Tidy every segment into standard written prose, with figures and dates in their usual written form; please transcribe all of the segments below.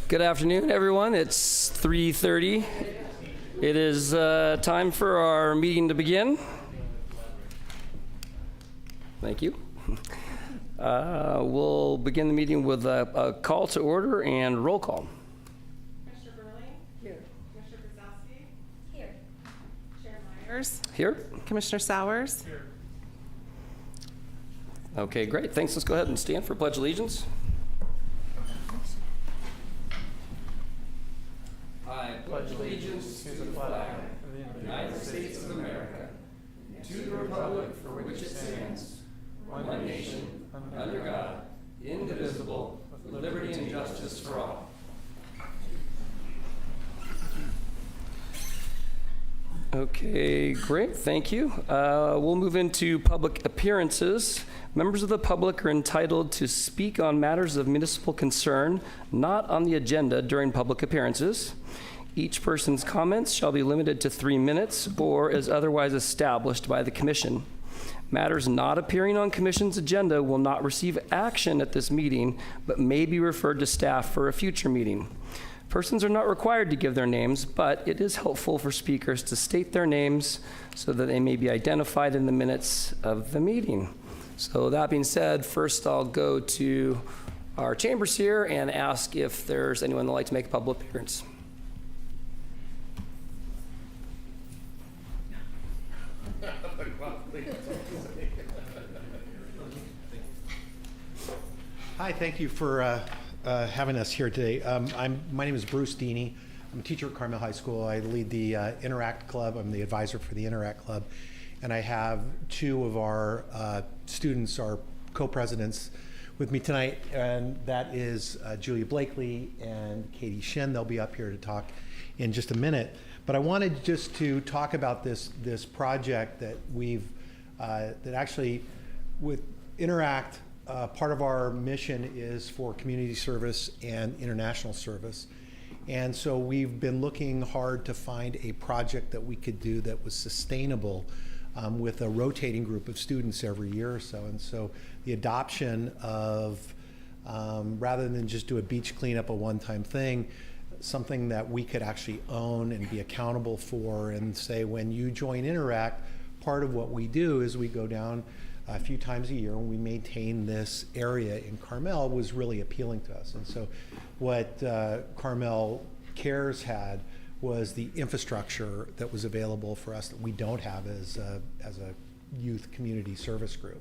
Good afternoon, everyone. It's 3:30. It is time for our meeting to begin. Thank you. We'll begin the meeting with a call to order and roll call. Commissioner Burley? Here. Commissioner Brzezowski? Here. Chair Myers? Here. Commissioner Sowers? Here. Okay, great. Thanks. Let's go ahead and stand for Pledge Allegiance. I pledge allegiance to the flag of the United States of America, and to the republic for which it stands, one nation, under God, indivisible, with liberty and justice for all. Okay, great. Thank you. We'll move into public appearances. Members of the public are entitled to speak on matters of municipal concern, not on the agenda during public appearances. Each person's comments shall be limited to 3 minutes or as otherwise established by the commission. Matters not appearing on commission's agenda will not receive action at this meeting, but may be referred to staff for a future meeting. Persons are not required to give their names, but it is helpful for speakers to state their names so that they may be identified in the minutes of the meeting. So that being said, first I'll go to our chambers here and ask if there's anyone that'd like to make a public appearance. Hi, thank you for having us here today. My name is Bruce Deeney. I'm a teacher at Carmel High School. I lead the Interact Club. I'm the advisor for the Interact Club. And I have two of our students, our co-presidents, with me tonight, and that is Julia Blakely and Katie Shin. They'll be up here to talk in just a minute. But I wanted just to talk about this project that we've, that actually with Interact, part of our mission is for community service and international service. And so we've been looking hard to find a project that we could do that was sustainable with a rotating group of students every year or so. And so the adoption of, rather than just do a beach cleanup, a one-time thing, something that we could actually own and be accountable for and say, when you join Interact, part of what we do is we go down a few times a year and we maintain this area in Carmel was really appealing to us. And so what Carmel Cares had was the infrastructure that was available for us that we don't have as a youth community service group.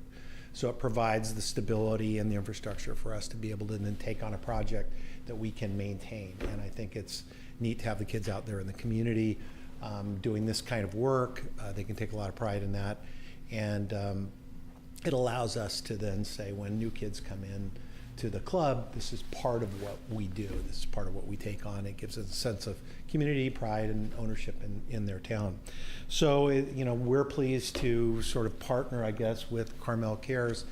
So it provides the stability and the infrastructure for us to be able to then take on a project that we can maintain. And I think it's neat to have the kids out there in the community doing this kind of work. They can take a lot of pride in that. And it allows us to then say, when new kids come in to the club, this is part of what we do. This is part of what we take on. It gives us a sense of community, pride, and ownership in their town. So, we're pleased to sort of partner, I guess, with Carmel Cares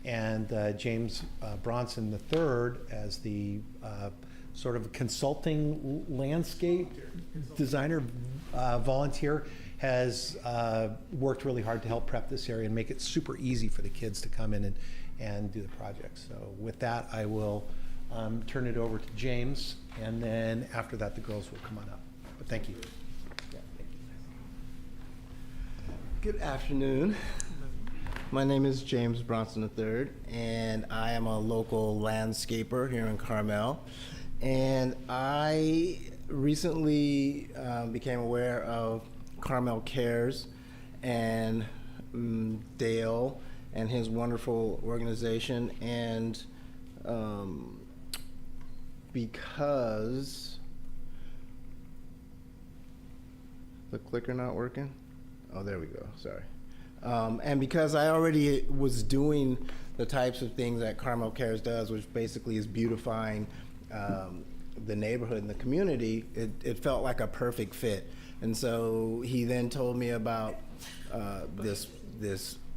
and James Bronson III as the sort of consulting landscape designer volunteer has worked really hard to help prep this area and make it super easy for the kids to come in and do the project. So with that, I will turn it over to James, and then after that, the girls will come on up. But thank you. Yeah, thank you. Good afternoon. My name is James Bronson III, and I am a local landscaper here in Carmel. And I recently became aware of Carmel Cares and Dale and his wonderful organization, and because the clicker not working? Oh, there we go, sorry. And because I already was doing the types of things that Carmel Cares does, which basically is beautifying the neighborhood and the community, it felt like a perfect fit. And so he then told me about this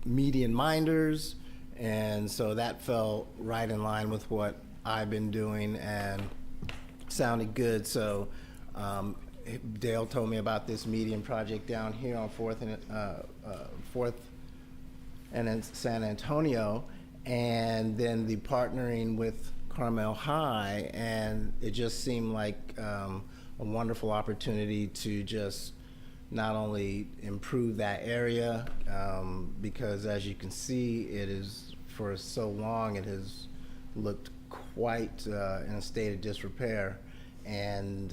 median minders, and so that fell right in line with what I've been doing and sounded good. So Dale told me about this median project down here on 4th and in San Antonio, and then the partnering with Carmel High, and it just seemed like a wonderful opportunity to just not only improve that area, because as you can see, it is, for so long, it has looked quite in a state of disrepair. And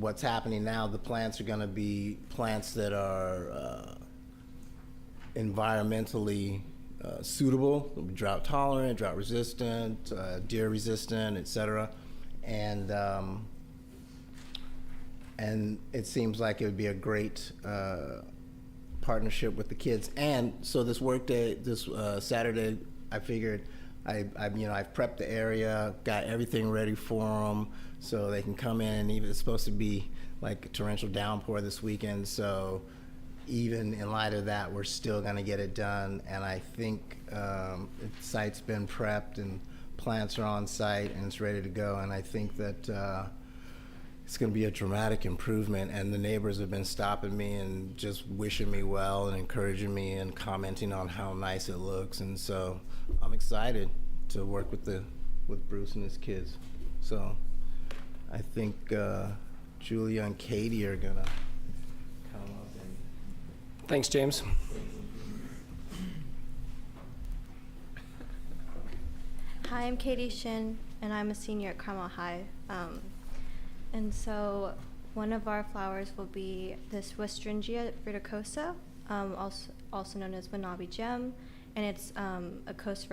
what's happening now, the plants are going to be plants that are environmentally suitable, drought tolerant, drought resistant, deer resistant, etc. And it seems like it would be a great partnership with the kids. And so this work day, this Saturday, I figured I've prepped the area, got everything ready for them, so they can come in. And even it's supposed to be like a torrential downpour this weekend, so even in light of that, we're still going to get it done. And I think the site's been prepped and plants are on site and it's ready to go. And I think that it's going to be a dramatic improvement. And the neighbors have been stopping me and just wishing me well and encouraging me and commenting on how nice it looks. And so I'm excited to work with Bruce and his kids. So I think Julia and Katie are going to come up and... Thanks, James. Hi, I'm Katie Shin, and I'm a senior at Carmel High. And so one of our flowers will be this Westringia verticosa, also known as Wanabe gem, and it's a coast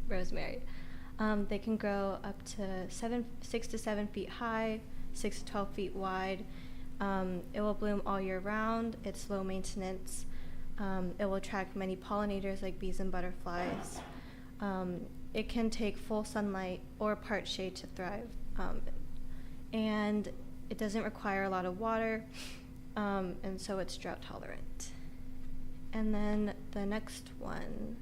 rosemary. They can grow up to 6 to 7 feet high, 6 to 12 feet wide. It will bloom all year round. It's low maintenance. It will attract many pollinators like bees and butterflies. It can take full sunlight or part shade to thrive. And it doesn't require a lot of water, and so it's drought tolerant. And then the next one,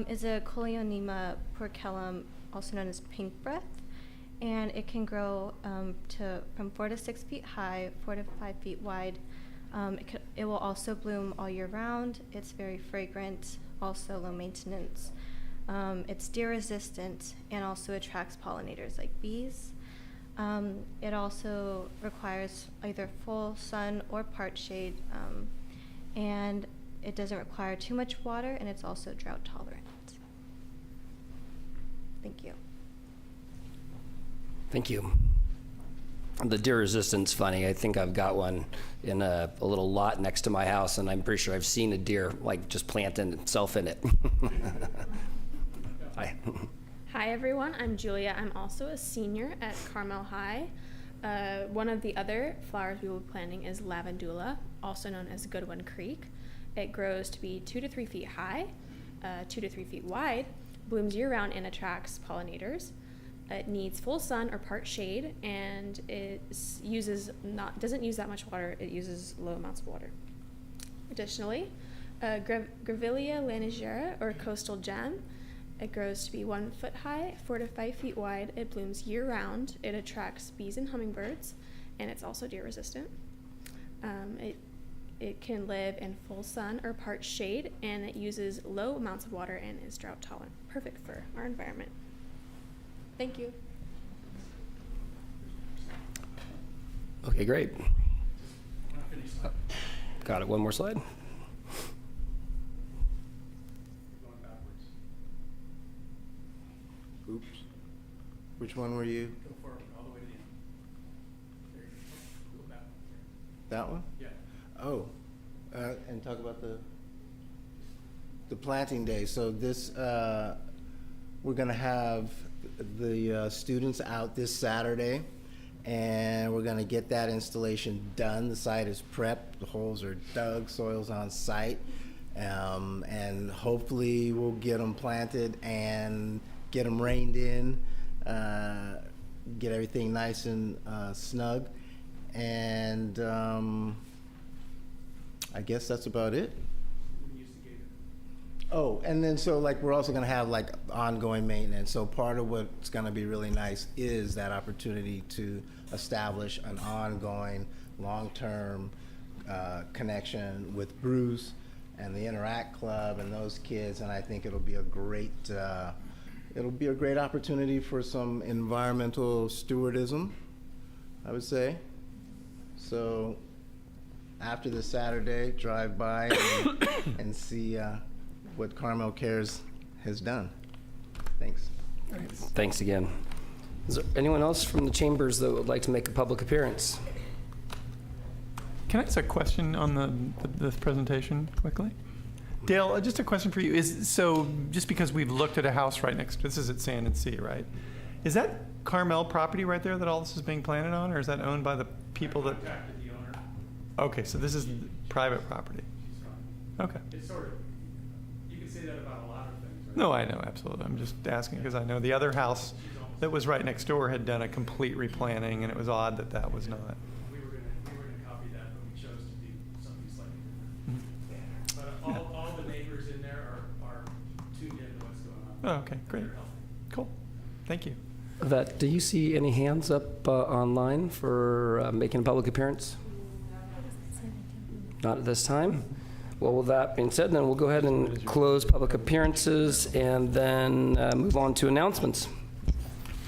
is a Coleonema porcellum, also known as pink breath, and it can grow from 4 to 6 feet high, 4 to 5 feet wide. It will also bloom all year round. It's very fragrant, also low maintenance. It's deer resistant and also attracts pollinators like bees. It also requires either full sun or part shade, and it doesn't require too much water, and it's also drought tolerant. Thank you. Thank you. The deer resistance funny. I think I've got one in a little lot next to my house, and I'm pretty sure I've seen a deer like just planting itself in it. Hi. Hi everyone, I'm Julia. I'm also a senior at Carmel High. One of the other flowers we will be planting is lavandula, also known as Goodwin Creek. It grows to be 2 to 3 feet high, 2 to 3 feet wide, blooms year-round and attracts pollinators. It needs full sun or part shade, and it doesn't use that much water. It uses low amounts of water. Additionally, Grevillea lanigera, or coastal gem. It grows to be 1 foot high, 4 to 5 feet wide. It blooms year-round. It attracts bees and hummingbirds, and it's also deer resistant. It can live in full sun or part shade, and it uses low amounts of water and is drought tolerant. Perfect for our environment. Thank you. Okay, great. Got it. One more slide. Oops. Which one were you? Go forward, all the way to the end. There you go. Go back. That one? Yeah. Oh, and talk about the planting day. So this, we're gonna have the students out this Saturday, and we're gonna get that installation done. The site is prepped, the holes are dug, soil's on site, and hopefully we'll get them planted and get them rained in, get everything nice and snug, and I guess that's about it. Oh, and then so like we're also gonna have like ongoing maintenance. So part of what's gonna be really nice is that opportunity to establish an ongoing, long-term connection with Bruce and the Interact Club and those kids, and I think it'll be a great opportunity for some environmental stewardism, I would say. So after this Saturday, drive by and see what Carmel Cares has done. Thanks. Thanks again. Is there anyone else from the chambers that would like to make a public appearance? Can I ask a question on this presentation quickly? Dale, just a question for you. So just because we've looked at a house right next to, this is at Sand and Sea, right? Is that Carmel property right there that all this is being planted on, or is that owned by the people that? Contacted the owner. Okay, so this is private property. She's fine. Okay. It's sort of, you can say that about a lot of things, right? No, I know, absolutely. I'm just asking because I know the other house that was right next door had done a complete replanning, and it was odd that that was not. We were gonna copy that, but we chose to do something slightly different. But all the neighbors in there are tuned into what's going on. Oh, okay, great. They're healthy. Cool. Thank you. Yvette, do you see any hands up online for making a public appearance? Not at this time. Well, with that being said, then we'll go ahead and close public appearances and then move on to announcements.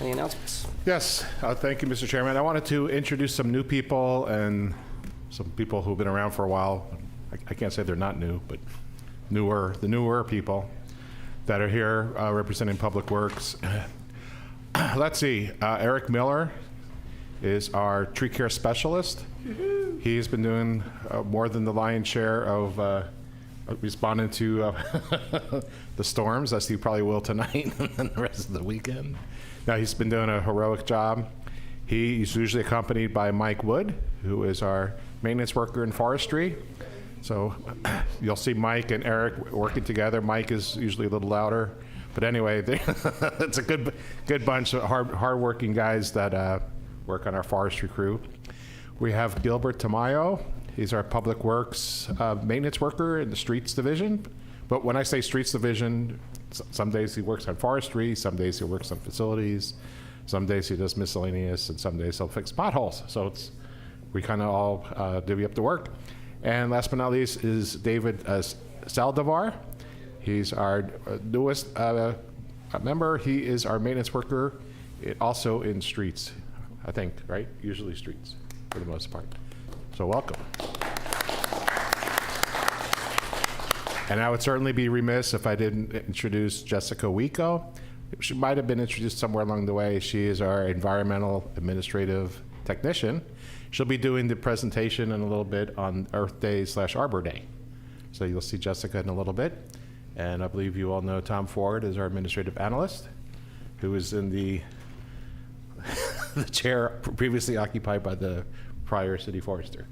Any announcements? Yes, thank you, Mr. Chairman. I wanted to introduce some new people and some people who've been around for a while. I can't say they're not new, but the newer people that are here representing Public Works. Let's see, Eric Miller is our tree care specialist. He's been doing more than the lion's share of responding to the storms, as he probably will tonight and the rest of the weekend. Now, he's been doing a heroic job. He's usually accompanied by Mike Wood, who is our maintenance worker in forestry. So you'll see Mike and Eric working together. Mike is usually a little louder. But anyway, it's a good bunch of hard-working guys that work on our forestry crew. We have Gilbert Tamayo. He's our Public Works maintenance worker in the Streets Division. But when I say Streets Division, some days he works on forestry, some days he works on facilities, some days he does miscellaneous, and some days he'll fix potholes. So we kind of all divvy up the work. And last but not least is David Saldivar. He's our newest member. He is our maintenance worker, also in streets, I think, right? Usually streets, for the most part. So welcome. And I would certainly be remiss if I didn't introduce Jessica Wico. She might have been introduced somewhere along the way. She is our environmental administrative technician. She'll be doing the presentation in a little bit on Earth Day / Arbor Day. So you'll see Jessica in a little bit. And I believe you all know Tom Ford is our administrative analyst, who is in the chair previously occupied by the prior city forester.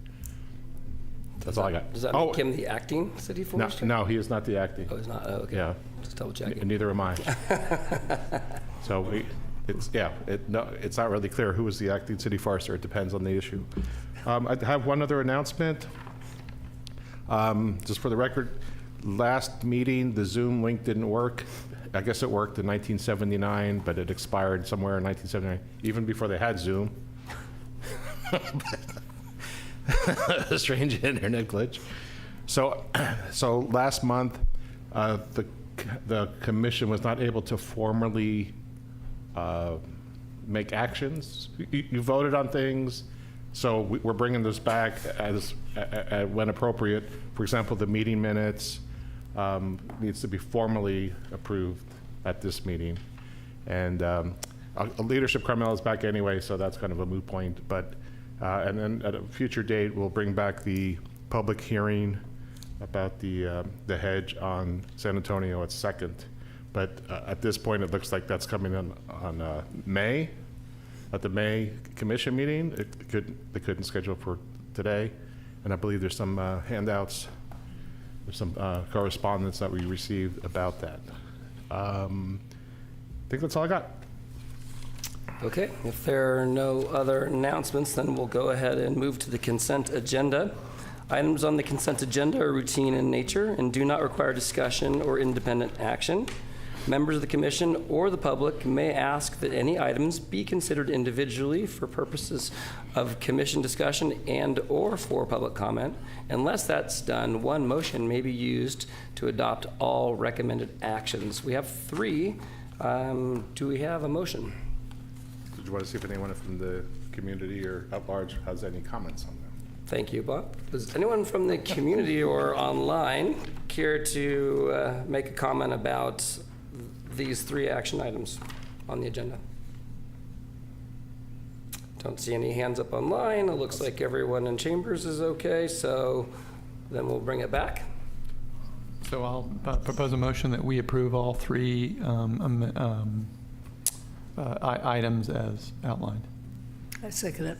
That's all I got. Does that make him the acting city forester? No, he is not the acting. Oh, he's not? Oh, okay. Yeah. Just double checking. Neither am I. So it's not really clear who is the acting city forester. It depends on the issue. I have one other announcement. Just for the record, last meeting, the Zoom link didn't work. I guess it worked in 1979, but it expired somewhere in 1979, even before they had Zoom. A strange internet glitch. So last month, the commission was not able to formally make actions. You voted on things, so we're bringing this back as when appropriate. For example, the meeting minutes needs to be formally approved at this meeting, and leadership Carmel is back anyway, so that's kind of a moot point. But and then at a future date, we'll bring back the public hearing about the hedge on San Antonio at 2nd. But at this point, it looks like that's coming on May, at the May commission meeting. They couldn't schedule for today. And I believe there's some handouts, there's some correspondence that we received about that. I think that's all I got. Okay, if there are no other announcements, then we'll go ahead and move to the consent agenda. Items on the consent agenda are routine in nature and do not require discussion or independent action. Members of the commission or the public may ask that any items be considered individually for purposes of commission discussion and/or for public comment. Unless that's done, one motion may be used to adopt all recommended actions. We have three. Do we have a motion? Did you want to see if anyone from the community or at large has any comments on them? Thank you, Bob. Does anyone from the community or online care to make a comment about these three action items on the agenda? Don't see any hands up online. It looks like everyone in chambers is okay, so then we'll bring it back. So I'll propose a motion that we approve all three items as outlined. I second it.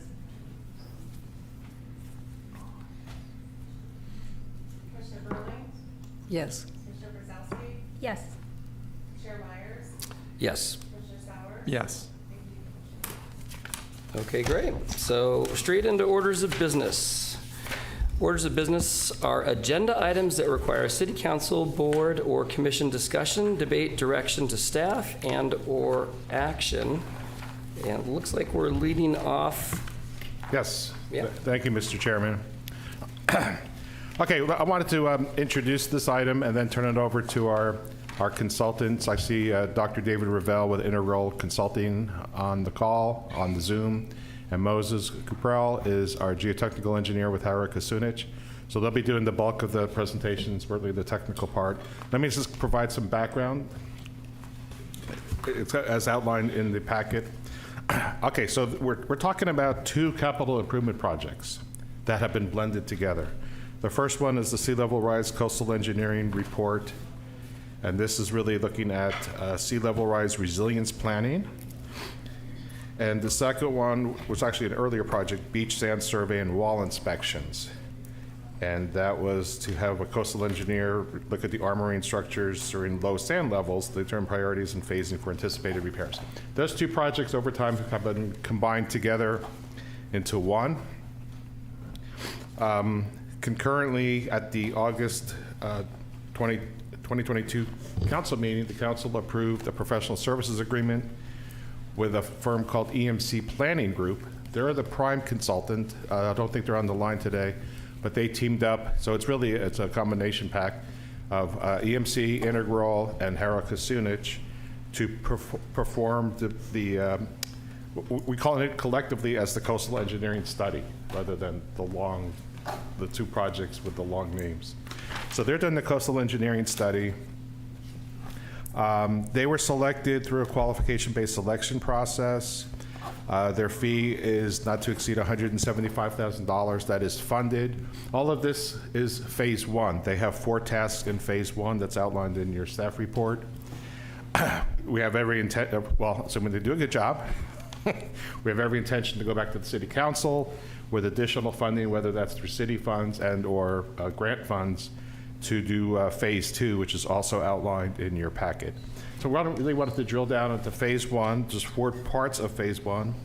Commissioner Burling? Yes. Commissioner Brzezowski? Yes. Chair Myers? Yes. Commissioner Sowers? Yes. Thank you. Okay, great. So straight into orders of business. Orders of business are agenda items that require city council, board, or commission discussion, debate, direction to staff, and/or action. And it looks like we're leading off. Yes. Yeah. Thank you, Mr. Chairman. Okay, I wanted to introduce this item and then turn it over to our consultants. I see Dr. David Ravel with Integral Consulting on the call, on the Zoom, and Moses Kuprell is our geotechnical engineer with Hara Kasunich. So they'll be doing the bulk of the presentations, really the technical part. Let me just provide some background. It's as outlined in the packet. Okay, so we're talking about two capital improvement projects that have been blended together. The first one is the Sea Level Rise Coastal Engineering Report, and this is really looking at sea level rise resilience planning. And the second one was actually an earlier project, beach sand survey and wall inspections. And that was to have a coastal engineer look at the armoring structures during low sand levels to determine priorities and phasing for anticipated repairs. Those two projects over time have been combined together into one. Concurrently, at the August 2022 council meeting, the council approved a professional services agreement with a firm called EMC Planning Group. They're the prime consultant. I don't think they're on the line today, but they teamed up. So it's a combination pack of EMC, Integral, and Hara Kasunich to perform we call it collectively as the coastal engineering study, rather than the two projects with the long names. So they're doing the coastal engineering study. They were selected through a qualification-based selection process. Their fee is not to exceed $175,000. That is funded. All of this is phase one. They have 4 tasks in phase one that's outlined in your staff report. We have every intent, assuming they do a good job, we have every intention to go back to the city council with additional funding, whether that's through city funds and/or grant funds, to do phase two, which is also outlined in your packet. So we really wanted to drill down into phase one, just 4 parts of phase one.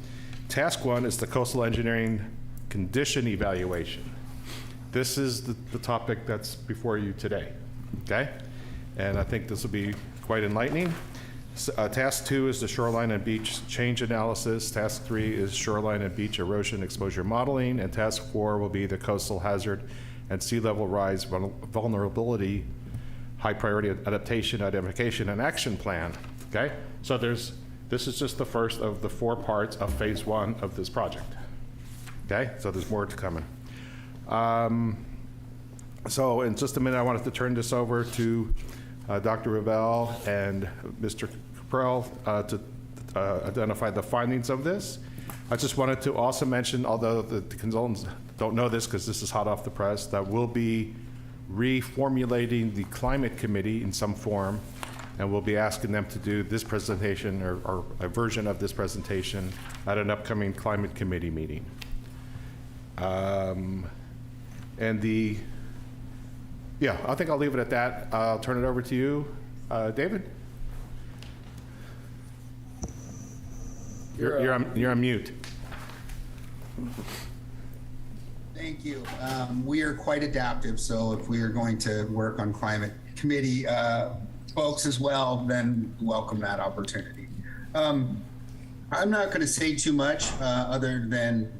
Task one is the coastal engineering condition evaluation. This is the topic that's before you today, okay? And I think this will be quite enlightening. Task 2 is the shoreline and beach change analysis. Task 3 is shoreline and beach erosion exposure modeling. And Task 4 will be the coastal hazard and sea level rise vulnerability high priority adaptation, identification, and action plan. Okay? So this is just the first of the 4 parts of phase one of this project. Okay? So there's more to come in. So in just a minute, I wanted to turn this over to Dr. Ravel and Mr. Kuprell to identify the findings of this. I just wanted to also mention, although the consultants don't know this because this is hot off the press, that we'll be reformulating the climate committee in some form, and we'll be asking them to do this presentation or a version of this presentation at an upcoming climate committee meeting. Yeah, I think I'll leave it at that. I'll turn it over to you, David. You're on mute. Thank you. We are quite adaptive, so if we are going to work on climate committee folks as well, then welcome that opportunity. I'm not going to say too much other than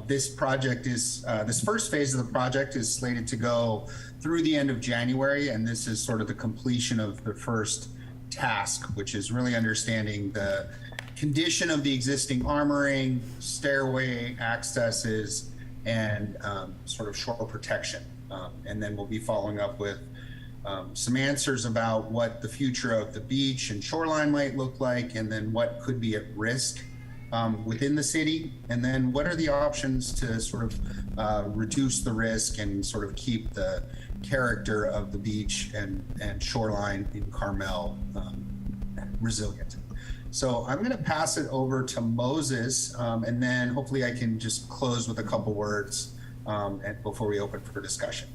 this project is, this first phase of the project is slated to go through the end of January, and this is sort of the completion of the first task, which is really understanding the condition of the existing armoring, stairway accesses, and sort of shore protection. And then we'll be following up with some answers about what the future of the beach and shoreline might look like, and then what could be at risk within the city, and then what are the options to sort of reduce the risk and sort of keep the character of the beach and shoreline in Carmel resilient. So I'm going to pass it over to Moses, and then hopefully I can just close with a couple words before we open for discussion.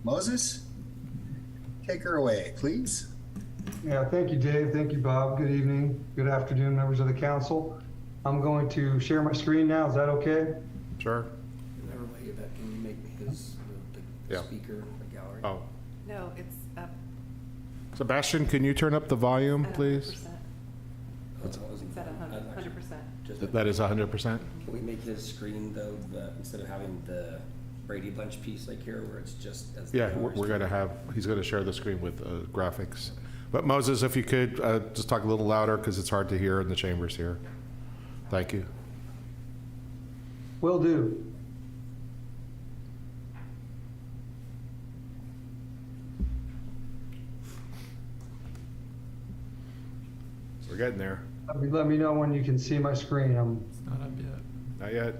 Moses? Take her away, please. Yeah, thank you, Dave. Thank you, Bob. Good evening. Good afternoon, members of the council. I'm going to share my screen now. Is that okay? Sure. Everybody, that can you make his the Yeah. speaker a gallery? Oh, No, it's up. Sebastian, can you turn up the volume, at please? 100%. That's what I wasn't- It's at 100%. Just- That is 100%? Can we make his screen though, instead of having the Brady Bunch piece like here, where it's just as the Yeah, gallery we're going to have, he's going to share the screen with graphics. But Moses, if you could, just talk a little louder because it's hard to hear in the chambers here. Thank you. Will do. We're getting there. Let me know when you can see my screen. I'm It's not up yet. Not yet.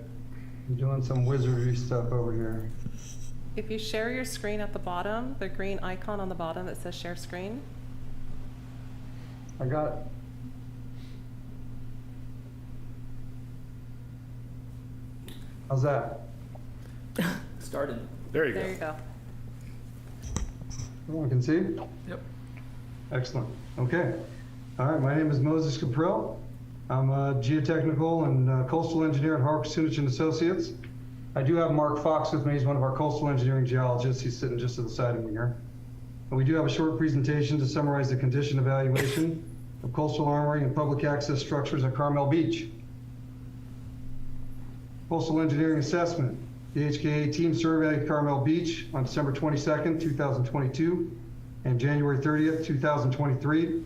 doing some wizardry stuff over here. If you share your screen at the bottom, the green icon on the bottom that says share screen, I got it. How's that? Started. There you there you go. go. Everyone can see? Yep. Excellent. Okay. All right. My name is Moses Caprill. I'm a geotechnical and coastal engineer at Harper Sunich and Associates. I do have Mark Fox with me. He's one of our coastal engineering geologists. He's sitting just to the side of me here. And we do have a short presentation to summarize the condition evaluation of coastal armoring and public access structures at Carmel Beach. Coastal engineering assessment. The HKA team surveyed Carmel Beach on December 22nd, 2022, and January 30th, 2023,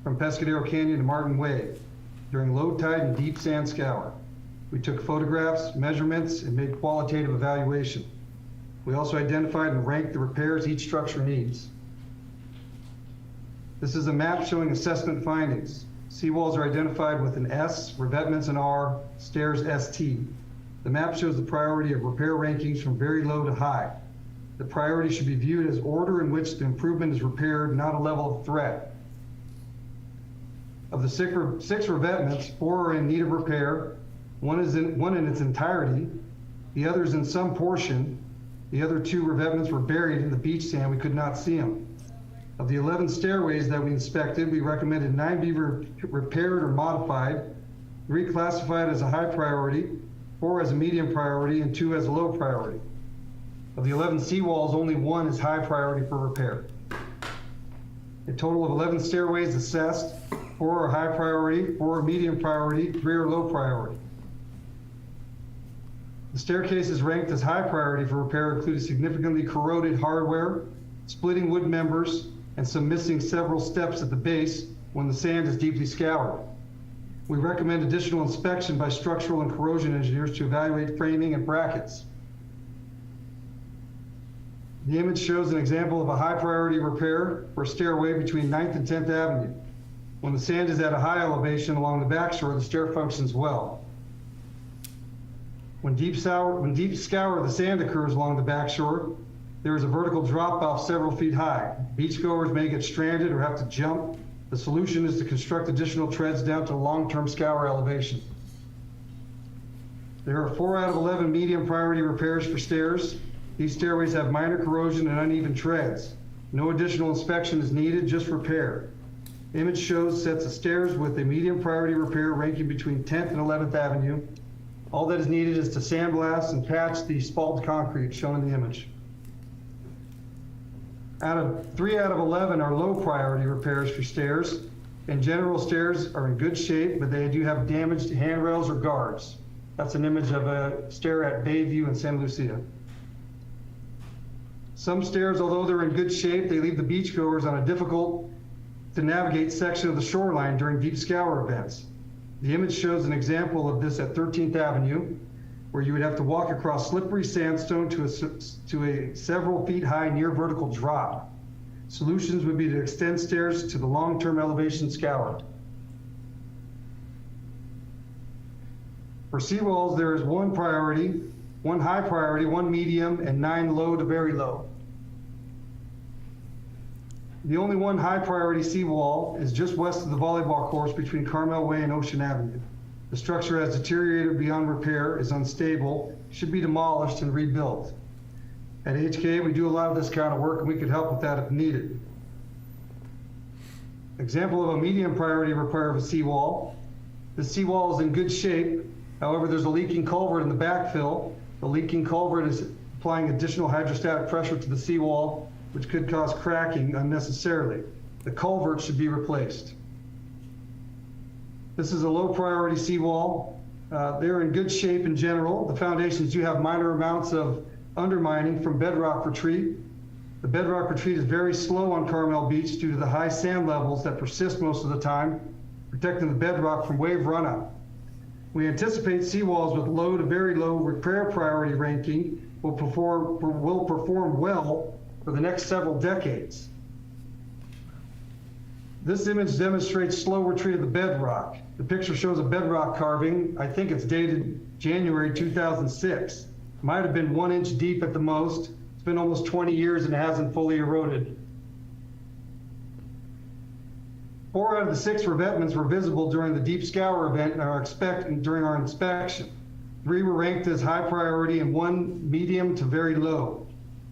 from Pescadero Canyon to Martin Way during low tide and deep sand scour. We took photographs, measurements, and made qualitative evaluation. We also identified and ranked the repairs each structure needs. This is a map showing assessment findings. Seawalls are identified with an S, revetments an R, stairs ST. The map shows the priority of repair rankings from very low to high. The priority should be viewed as order in which the improvement is repaired, not a level of threat. Of the six revetments, 4 are in need of repair. One in its entirety. The other is in some portion. The other 2 revetments were buried in the beach sand. We could not see them. Of the 11 stairways that we inspected, we recommended 9 be repaired or modified, 3 classified as a high priority, 4 as a medium priority, and 2 as a low priority. Of the 11 seawalls, only 1 is high priority for repair. A total of 11 stairways assessed, 4 are high priority, 4 are medium priority, 3 are low priority. The staircases ranked as high priority for repair included significantly corroded hardware, splitting wood members, and some missing several steps at the base when the sand is deeply scoured. We recommend additional inspection by structural and corrosion engineers to evaluate framing and brackets. The image shows an example of a high priority repair for a stairway between 9th and 10th Avenue. When the sand is at a high elevation along the backshore, the stair functions well. When deep scour of the sand occurs along the backshore, there is a vertical drop off several feet high. Beachgoers may get stranded or have to jump. The solution is to construct additional treads down to long-term scour elevation. There are 4 out of 11 medium priority repairs for stairs. These stairways have minor corrosion and uneven treads. No additional inspection is needed, just repair. Image shows sets of stairs with a medium priority repair ranking between 10th and 11th Avenue. All that is needed is to sandblast and patch the spalled concrete shown in the image. Three out of 11 are low priority repairs for stairs. In general, stairs are in good shape, but they do have damaged handrails or guards. That's an image of a stair at Bayview in San Lucia. Some stairs, although they're in good shape, they leave the beachgoers on a difficult to navigate section of the shoreline during deep scour events. The image shows an example of this at 13th Avenue, where you would have to walk across slippery sandstone to a several feet high near vertical drop. Solutions would be to extend stairs to the long-term elevation scour. For seawalls, there is one priority, one high priority, one medium, and 9 low to very low. The only one high priority seawall is just west of the volleyball course between Carmel Way and Ocean Avenue. The structure has deteriorated beyond repair, is unstable, should be demolished and rebuilt. At HK, we do a lot of this kind of work, and we could help with that if needed. Example of a medium priority repair of a seawall. The seawall is in good shape. However, there's a leaking culvert in the backfill. The leaking culvert is applying additional hydrostatic pressure to the seawall, which could cause cracking unnecessarily. The culvert should be replaced. This is a low priority seawall. They're in good shape in general. The foundations do have minor amounts of undermining from bedrock retreat. The bedrock retreat is very slow on Carmel Beach due to the high sand levels that persist most of the time, protecting the bedrock from wave runout. We anticipate seawalls with low to very low repair priority ranking will perform well for the next several decades. This image demonstrates slow retreat of the bedrock. The picture shows a bedrock carving. I think it's dated January 2006. Might have been 1 inch deep at the most. It's been almost 20 years and it hasn't fully eroded. 4 out of the 6 revetments were visible during the deep scour event and during our inspection. 3 were ranked as high priority and 1 medium to very low.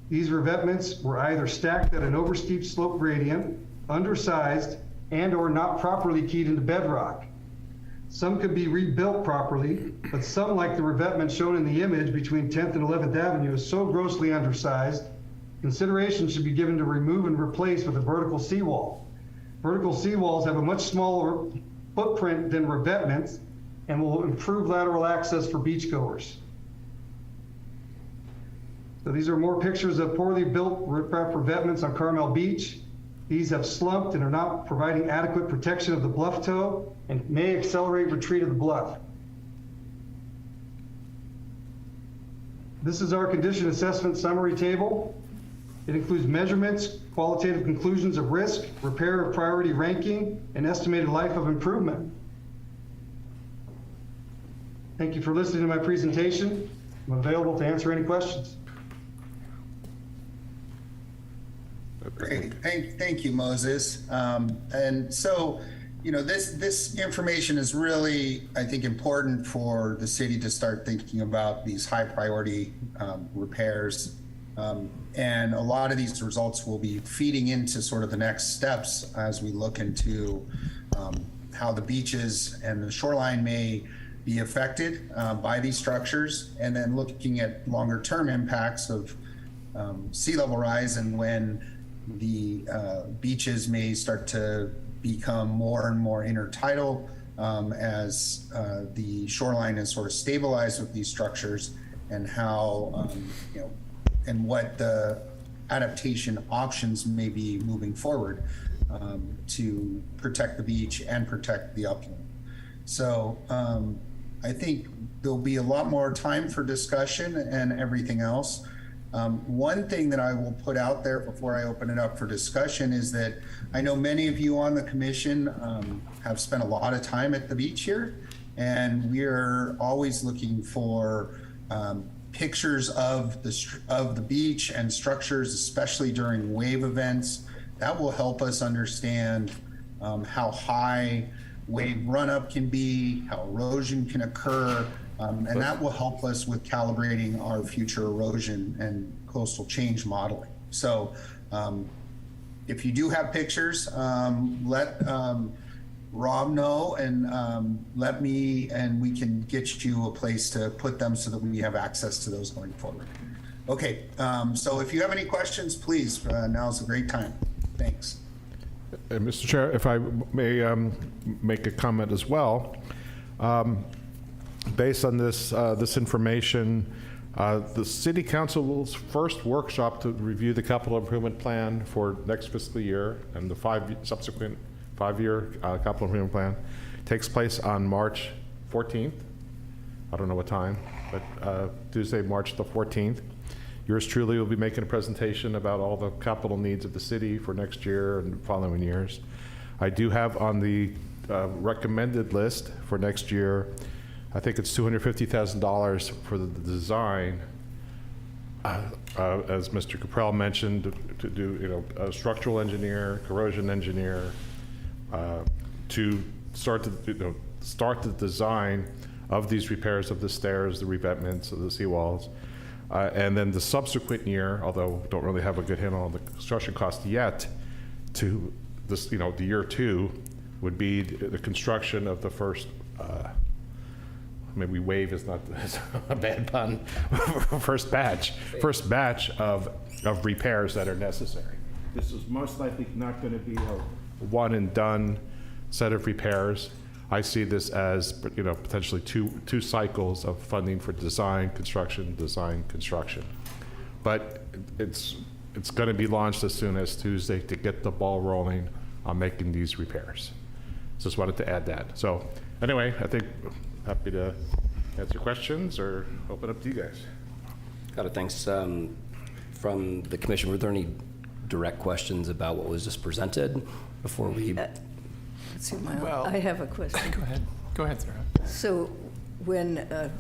These revetments were either stacked at an oversteep slope gradient, undersized, and or not properly keyed into bedrock. Some could be rebuilt properly, but some, like the revetment shown in the image between 10th and 11th Avenue, is so grossly undersized, consideration should be given to remove and replace with a vertical seawall. Vertical seawalls have a much smaller footprint than revetments and will improve lateral access for beachgoers. So these are more pictures of poorly built riprap revetments on Carmel Beach. These have slumped and are not providing adequate protection of the bluff toe and may accelerate retreat of the bluff. This is our condition assessment summary table. It includes measurements, qualitative conclusions of risk, repair of priority ranking, and estimated life of improvement. Thank you for listening to my presentation. I'm available to answer any questions. Great, thank you, Moses. And so, you know, this information is really, I think, important for the city to start thinking about these high priority repairs. And a lot of these results will be feeding into sort of the next steps as we look into how the beaches and the shoreline may be affected by these structures, and then looking at longer term impacts of sea level rise and when the beaches may start to become more and more intertidal as the shoreline is sort of stabilized with these structures, and how, you know, and what the adaptation options may be moving forward to protect the beach and protect the upland. So I think there'll be a lot more time for discussion and everything else. One thing that I will put out there before I open it up for discussion is that I know many of you on the commission have spent a lot of time at the beach here, and we're always looking for pictures of the beach and structures, especially during wave events. That will help us understand how high wave run-up can be, how erosion can occur, and that will help us with calibrating our future erosion and coastal change modeling. So if you do have pictures, let Rob know, and let me, and we can get you a place to put them so that we have access to those going forward. Okay, so if you have any questions, please, now's a great time. Thanks. Mr. Chair, if I may make a comment as well. Based on this information, the City Council's first workshop to review the capital improvement plan for next fiscal year and the subsequent five-year capital improvement plan takes place on March 14th. I don't know what time, but Tuesday, March the 14th. Yours truly will be making a presentation about all the capital needs of the city for next year and following years. I do have on the recommended list for next year, I think it's $250,000 for the design, as Mr. Caprell mentioned, to do a structural engineer, corrosion engineer, to start the design of these repairs of the stairs, the revetments of the seawalls. And then the subsequent year, although don't really have a good handle on the construction cost yet, to this, the year 2 would be the construction of the first, maybe wave is not a bad pun, first batch of repairs that are necessary. This is most likely not going to be a one and done set of repairs. I see this as, potentially two cycles of funding for design, construction, design, construction. But it's going to be launched as soon as Tuesday to get the ball rolling on making these repairs. Just wanted to add that. So anyway, I think happy to answer questions or open up to you guys. Got it, thanks. From the commission, were there any direct questions about what was just presented before we? Let's see, Well- I have a question. Go ahead, Sarah. So when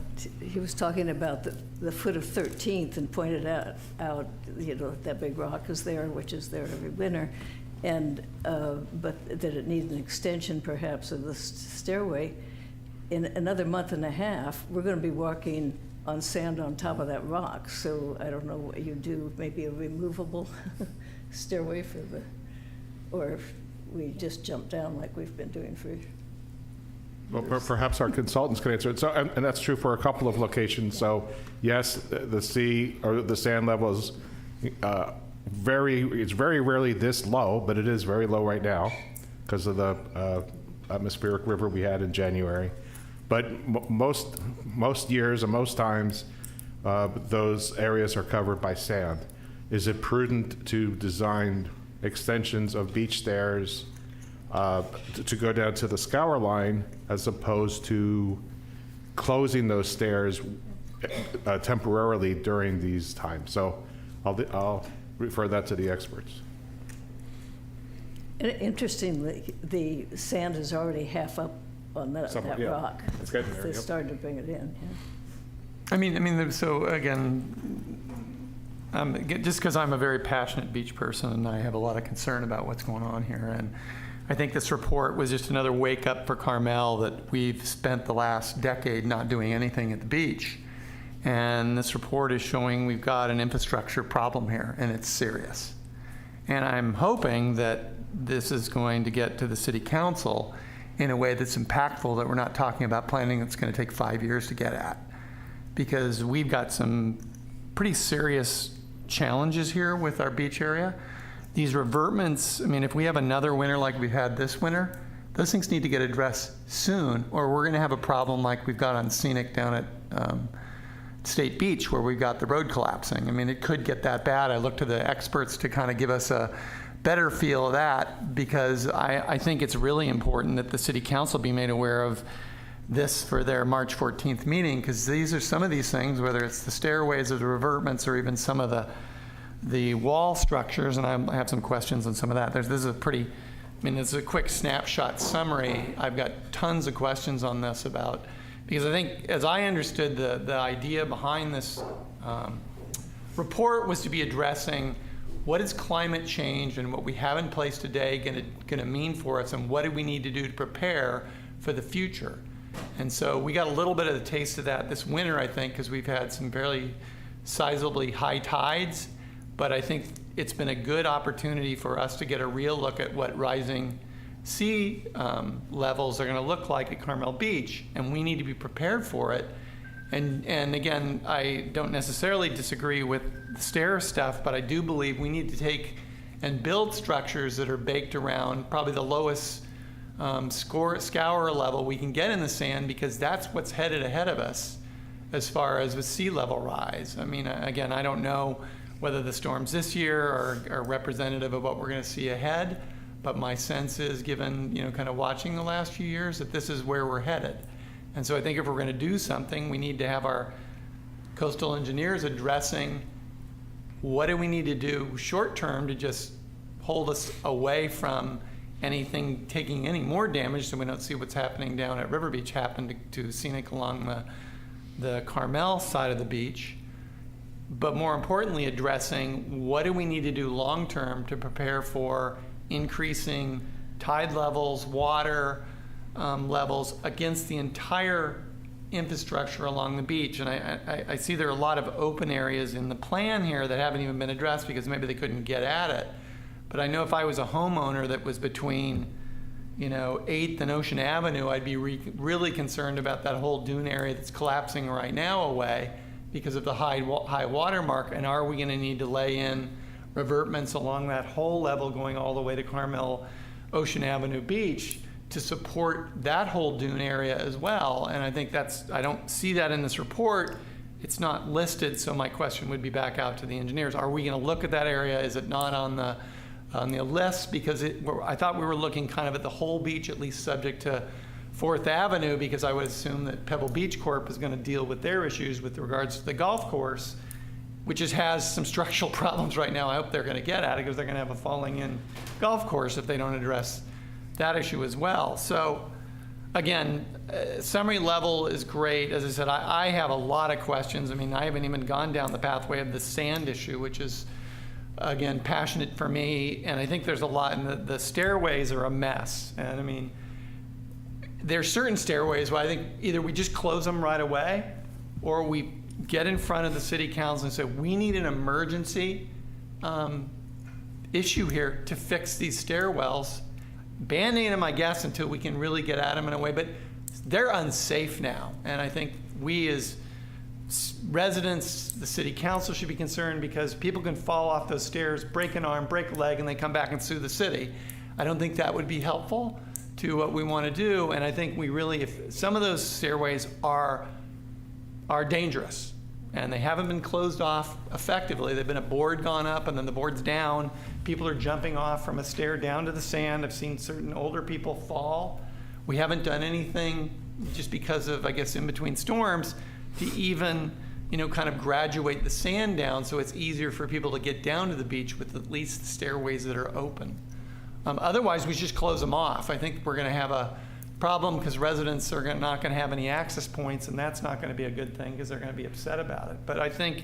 he was talking about the foot of 13th and pointed out that big rock is there, which is there every winter, and but that it needs an extension perhaps of the stairway, in another month and a half, we're going to be walking on sand on top of that rock. So I don't know what you do, maybe a removable stairway for or if we just jump down like we've been doing for. Well, perhaps our consultants can answer it. So, and that's true for a couple of locations. So, yes, the sea or the sand level is it's very rarely this low, but it is very low right now because of the atmospheric river we had in January. But most years and most times, those areas are covered by sand. Is it prudent to design extensions of beach stairs to go down to the scour line as opposed to closing those stairs temporarily during these times? So I'll refer that to the experts. Interestingly, the sand is already half up on that Yeah. rock. It's getting there, They yep. started to bring it in. Yeah. I mean, so again, just because I'm a very passionate beach person and I have a lot of concern about what's going on here, and I think this report was just another wake up for Carmel that we've spent the last decade not doing anything at the beach. And this report is showing we've got an infrastructure problem here, and it's serious. And I'm hoping that this is going to get to the city council in a way that's impactful, that we're not talking about planning that's going to take 5 years to get at. Because we've got some pretty serious challenges here with our beach area. These revertments, I mean, if we have another winter like we've had this winter, those things need to get addressed soon, or we're going to have a problem like we've got on Scenic down at State Beach, where we've got the road collapsing. I mean, it could get that bad. I look to the experts to kind of give us a better feel of that, because I think it's really important that the city council be made aware of this for their March 14th meeting, because these are some of these things, whether it's the stairways or the revertments or even some of the wall structures, and I have some questions on some of that. This is a pretty, I mean, this is a quick snapshot summary. I've got tons of questions on this about, because I think, as I understood, the idea behind this report was to be addressing what is climate change and what we have in place today going to mean for us, and what do we need to do to prepare for the future. And so we got a little bit of the taste of that this winter, I think, because we've had some fairly sizably high tides, but I think it's been a good opportunity for us to get a real look at what rising sea levels are going to look like at Carmel Beach, and we need to be prepared for it. And again, I don't necessarily disagree with the stair stuff, but I do believe we need to take and build structures that are baked around probably the lowest scour level we can get in the sand, because that's what's headed ahead of us as far as with sea level rise. I mean, again, I don't know whether the storms this year are representative of what we're going to see ahead, but my sense is, given, you know, kind of watching the last few years, that this is where we're headed. And so I think if we're going to do something, we need to have our coastal engineers addressing what do we need to do short term to just hold us away from anything taking any more damage, so we don't see what's happening down at River Beach happen to scenic along the Carmel side of the beach. But more importantly, addressing what do we need to do long term to prepare for increasing tide levels, water levels against the entire infrastructure along the beach. And I see there are a lot of open areas in the plan here that haven't even been addressed because maybe they couldn't get at it. But I know if I was a homeowner that was between, you know, 8th and Ocean Avenue, I'd be really concerned about that whole dune area that's collapsing right now away because of the high water mark. And are we going to need to lay in revetments along that whole level going all the way to Carmel, Ocean Avenue Beach to support that whole dune area as well? And I think I don't see that in this report. It's not listed, so my question would be back out to the engineers. Are we going to look at that area? Is it not on the list? Because I thought we were looking kind of at the whole beach, at least subject to 4th Avenue, because I would assume that Pebble Beach Corp is going to deal with their issues with regards to the golf course, which has some structural problems right now. I hope they're going to get at it, because they're going to have a falling in golf course if they don't address that issue as well. So again, summary level is great. As I said, I have a lot of questions. I mean, I haven't even gone down the pathway of the sand issue, which is, again, passionate for me. And I think there's a lot, and the stairways are a mess. And I mean, there's certain stairways where I think either we just close them right away, or we get in front of the city council and say, we need an emergency issue here to fix these stairwells. Band-aid them, I guess, until we can really get at them in a way, but they're unsafe now. And I think we as residents, the city council should be concerned, because people can fall off those stairs, break an arm, break a leg, and they come back and sue the city. I don't think that would be helpful to what we want to do. And I think we really, if some of those stairways are dangerous, and they haven't been closed off effectively. They've been a board gone up and then the board's down. People are jumping off from a stair down to the sand. I've seen certain older people fall. We haven't done anything, just because of, I guess, in between storms, to even, you know, kind of graduate the sand down so it's easier for people to get down to the beach with at least the stairways that are open. Otherwise, we just close them off. I think we're going to have a problem, because residents are not going to have any access points, and that's not going to be a good thing, because they're going to be upset about it. But I think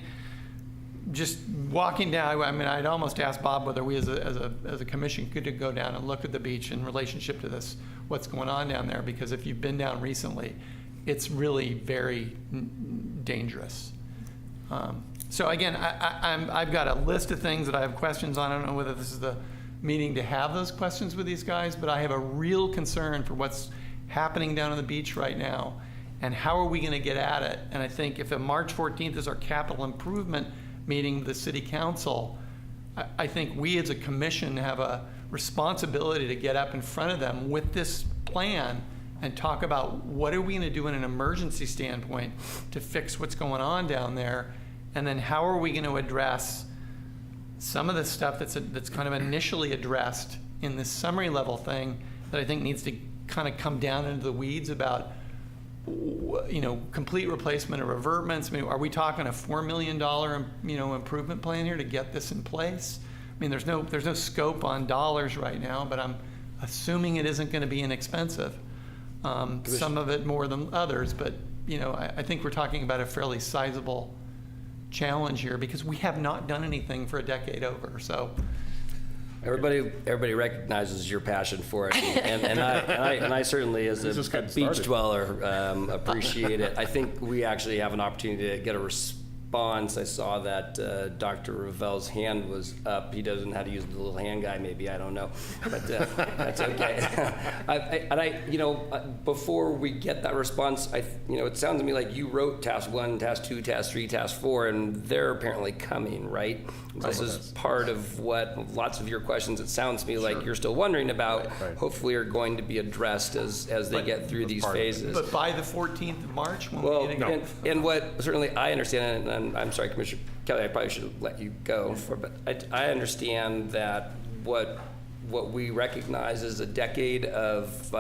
just walking down, I mean, I'd almost ask Bob whether we as a commission could go down and look at the beach in relationship to this, what's going on down there, because if you've been down recently, it's really very dangerous. So again, I've got a list of things that I have questions on. I don't know whether this is the meeting to have those questions with these guys, but I have a real concern for what's happening down on the beach right now, and how are we going to get at it. And I think if March 14th is our capital improvement meeting with the city council, I think we as a commission have a responsibility to get up in front of them with this plan and talk about what are we going to do in an emergency standpoint to fix what's going on down there, and then how are we going to address some of the stuff that's kind of initially addressed in this summary level thing that I think needs to kind of come down into the weeds about, you know, complete replacement of revetments. I mean, are we talking a $4 million, you know, improvement plan here to get this in place? I mean, there's no scope on dollars right now, but I'm assuming it isn't going to be inexpensive. Some of it more than others, but you know, I think we're talking about a fairly sizable challenge here, because we have not done anything for a decade over. So everybody recognizes your passion for it, and I certainly, as a beach dweller, appreciate it. I think we actually have an opportunity to get a response, I saw that Dr. Ravel's hand was up. He doesn't know how to use the little hand guy, maybe, I don't know, but that's okay. Before we get that response, it sounds to me like you wrote task 1, task 2, task 3, task 4, and they're apparently coming, right? This is part of what lots of your questions, it sounds to me like you're still wondering about, hopefully are going to be addressed as they get through these phases. But by the 14th of March, when Well, we get again? and what certainly I understand, and I'm sorry, Commissioner Kelly, I probably should have let you go, but I understand that what we recognize as a decade of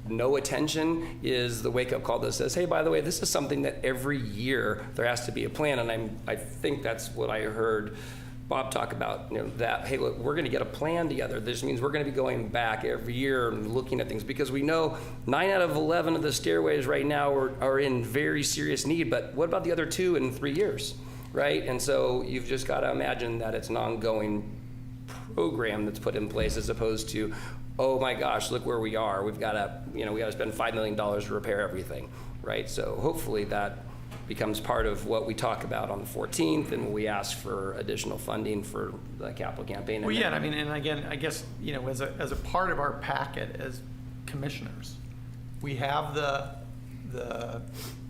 no attention is the wake-up call that says, hey, by the way, this is something that every year there has to be a plan, and I think that's what I heard Bob talk about, that, hey, look, we're going to get a plan together. This means we're going to be going back every year and looking at things, because we know 9 out of 11 of the stairways right now are in very serious need, but what about the other 2 in 3 years, right? And so you've just got to imagine that it's an ongoing program that's put in place, as opposed to, oh my gosh, look where we are. We've got to, we got to spend $5 million to repair everything, right? So hopefully that becomes part of what we talk about on the 14th, and we ask for additional funding for the capital campaign. Well, yeah, I mean, and again, I guess, as a part of our packet as commissioners, we have the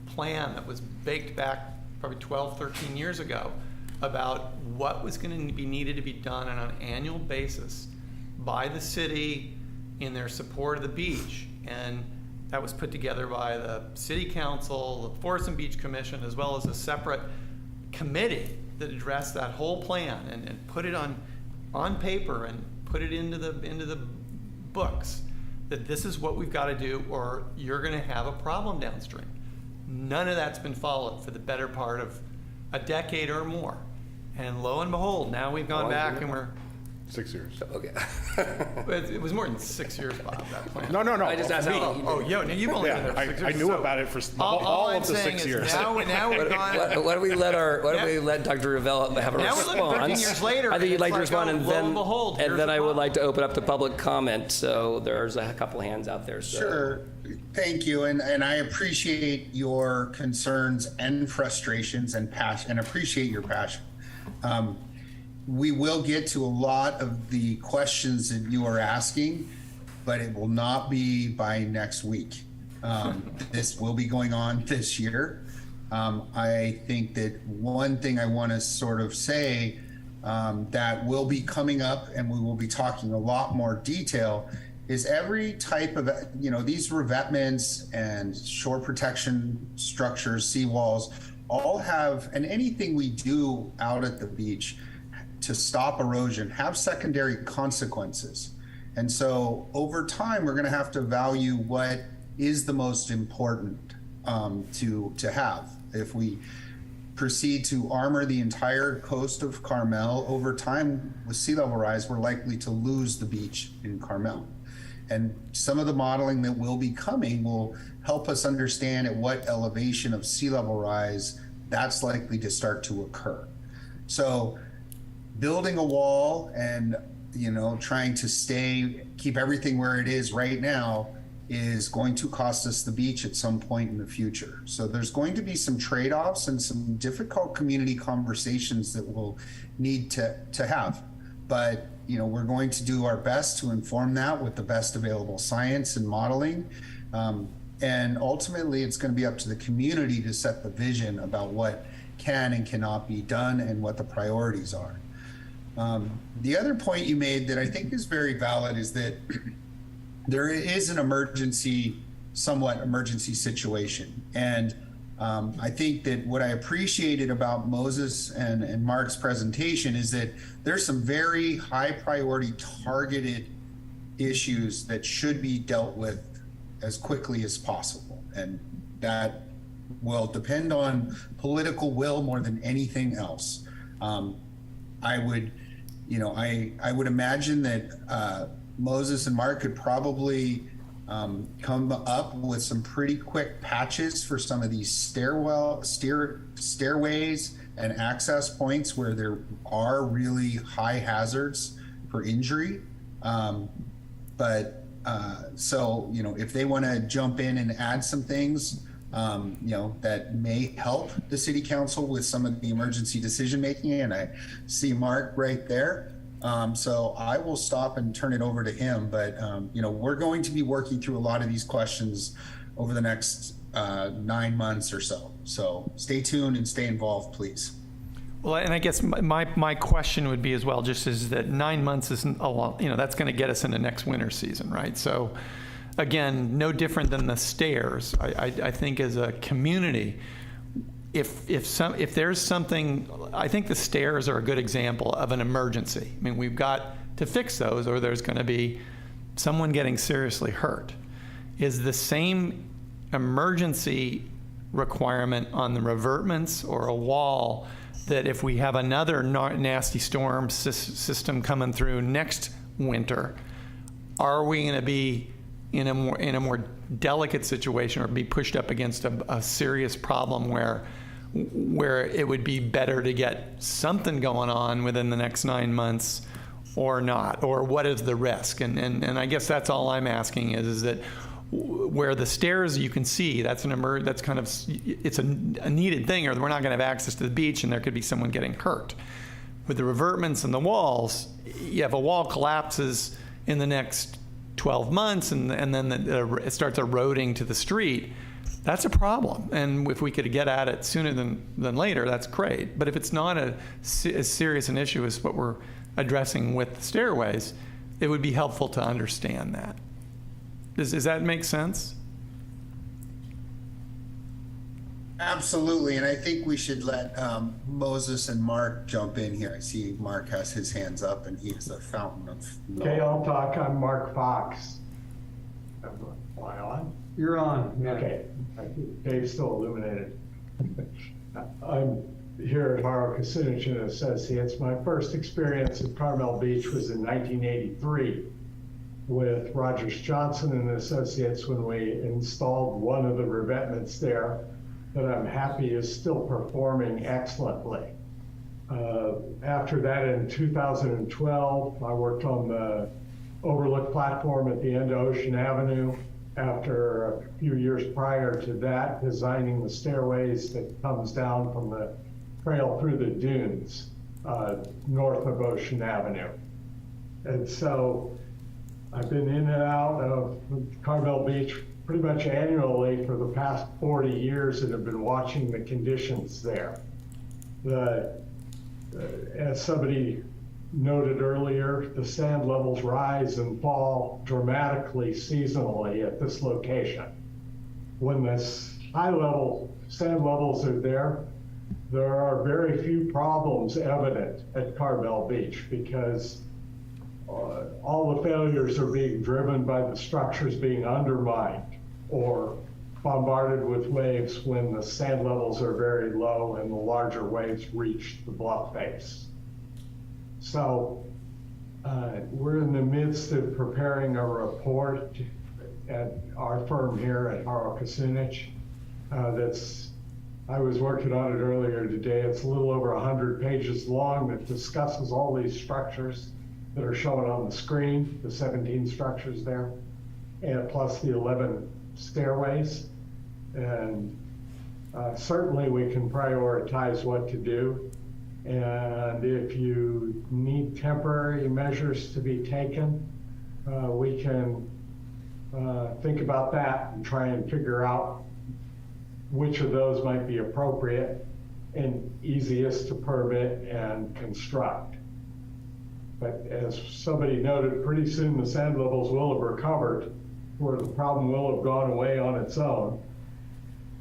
plan that was baked back probably 12, 13 years ago about what was going to be needed to be done on an annual basis by the city in their support of the beach. And that was put together by the City Council, the Forest and Beach Commission, as well as a separate committee that addressed that whole plan and put it on paper and put it into the books, that this is what we've got to do or you're going to have a problem downstream. None of that's been followed for the better part of a decade or more. And lo and behold, now we've gone back and we're... 6 years. Okay. It was more than 6 years, Bob, that plan. No. I just asked how Oh, you've only been there for 6 years. I knew about it for all of the 6 years. Now we've gone... Why don't we let Dr. Ravel have a Now we're looking 13 response? years later, I think you'd and like it's to respond, like, and oh, lo then and behold, here's I the would like to problem. open up to public comment. So there's a couple hands out there. So. Sure. Thank you. And I appreciate your concerns and frustrations and passion, and appreciate your passion. We will get to a lot of the questions that you are asking, but it will not be by next week. This will be going on this year. I think that one thing I want to sort of say that will be coming up, and we will be talking a lot more detail, is every type of, these revetments and shore protection structures, seawalls, all have, and anything we do out at the beach to stop erosion have secondary consequences. And so over time, we're going to have to value what is the most important to have. If we proceed to armor the entire coast of Carmel, over time with sea level rise, we're likely to lose the beach in Carmel. And some of the modeling that will be coming will help us understand at what elevation of sea level rise that's likely to start to occur. So building a wall and trying to keep everything where it is right now is going to cost us the beach at some point in the future. So there's going to be some trade-offs and some difficult community conversations that we'll need to have. But we're going to do our best to inform that with the best available science and modeling. And ultimately, it's going to be up to the community to set the vision about what can and cannot be done and what the priorities are. The other point you made that I think is very valid is that there is an somewhat emergency situation. And I think that what I appreciated about Moses and Mark's presentation is that there's some very high priority targeted issues that should be dealt with as quickly as possible. And that will depend on political will more than anything else. I would imagine that Moses and Mark could probably come up with some pretty quick patches for some of these stairways and access points where there are really high hazards for injury. So if they want to jump in and add some things, that may help the city council with some of the emergency decision making. And I see Mark right there. So I will stop and turn it over to him. But, we're going to be working through a lot of these questions over the next 9 months or so. So stay tuned and stay involved, please. Well, and I guess my question would be as well, just is that 9 months isn't a lot, that's going to get us into next winter season, right? So again, no different than the stairs. I think as a community, if there's something, I think the stairs are a good example of an emergency. I mean, we've got to fix those or there's going to be someone getting seriously hurt. Is the same emergency requirement on the revetments or a wall that if we have another nasty storm system coming through next winter, are we going to be in a more delicate situation or be pushed up against a serious problem where it would be better to get something going on within the next 9 months or not? Or what is the risk? And I guess that's all I'm asking is that where the stairs you can see, it's a needed thing, or we're not going to have access to the beach and there could be someone getting hurt. With the revetments and the walls, if a wall collapses in the next 12 months and then it starts eroding to the street, that's a problem. And if we could get at it sooner than later, that's great. But if it's not as serious an issue as what we're addressing with the stairways, it would be helpful to understand that. Does that make sense? Absolutely, and I think we should let Moses and Mark jump in here. I see Mark has his hands up, and he is a fountain of knowledge. Okay, I'll talk. I'm Mark Fox. Am I on? You're on. Yeah. Okay, Dave's still illuminated. I'm here at Haro Kucinich and Associates. My first experience at Carmel Beach was in 1983 with Rogers Johnson and Associates when we installed one of the revetments there that I'm happy is still performing excellently. After that, in 2012, I worked on the overlook platform at the end of Ocean Avenue. After a few years prior to that, designing the stairways that comes down from the trail through the dunes north of Ocean Avenue. And so I've been in and out of Carmel Beach pretty much annually for the past 40 years and have been watching the conditions there. As somebody noted earlier, the sand levels rise and fall dramatically seasonally at this location. When this high-level sand levels are there are very few problems evident at Carmel Beach because all the failures are being driven by the structures being undermined or bombarded with waves when the sand levels are very low and the larger waves reach the bluff face. So we're in the midst of preparing a report at our firm here at Haro Kucinich I was working on it earlier today. It's a little over 100 pages long that discusses all these structures that are shown on the screen, the 17 structures there, and plus the 11 stairways. And certainly we can prioritize what to do. And if you need temporary measures to be taken, we can think about that and try and figure out which of those might be appropriate and easiest to permit and construct. But as somebody noted, pretty soon the sand levels will have recovered where the problem will have gone away on its own.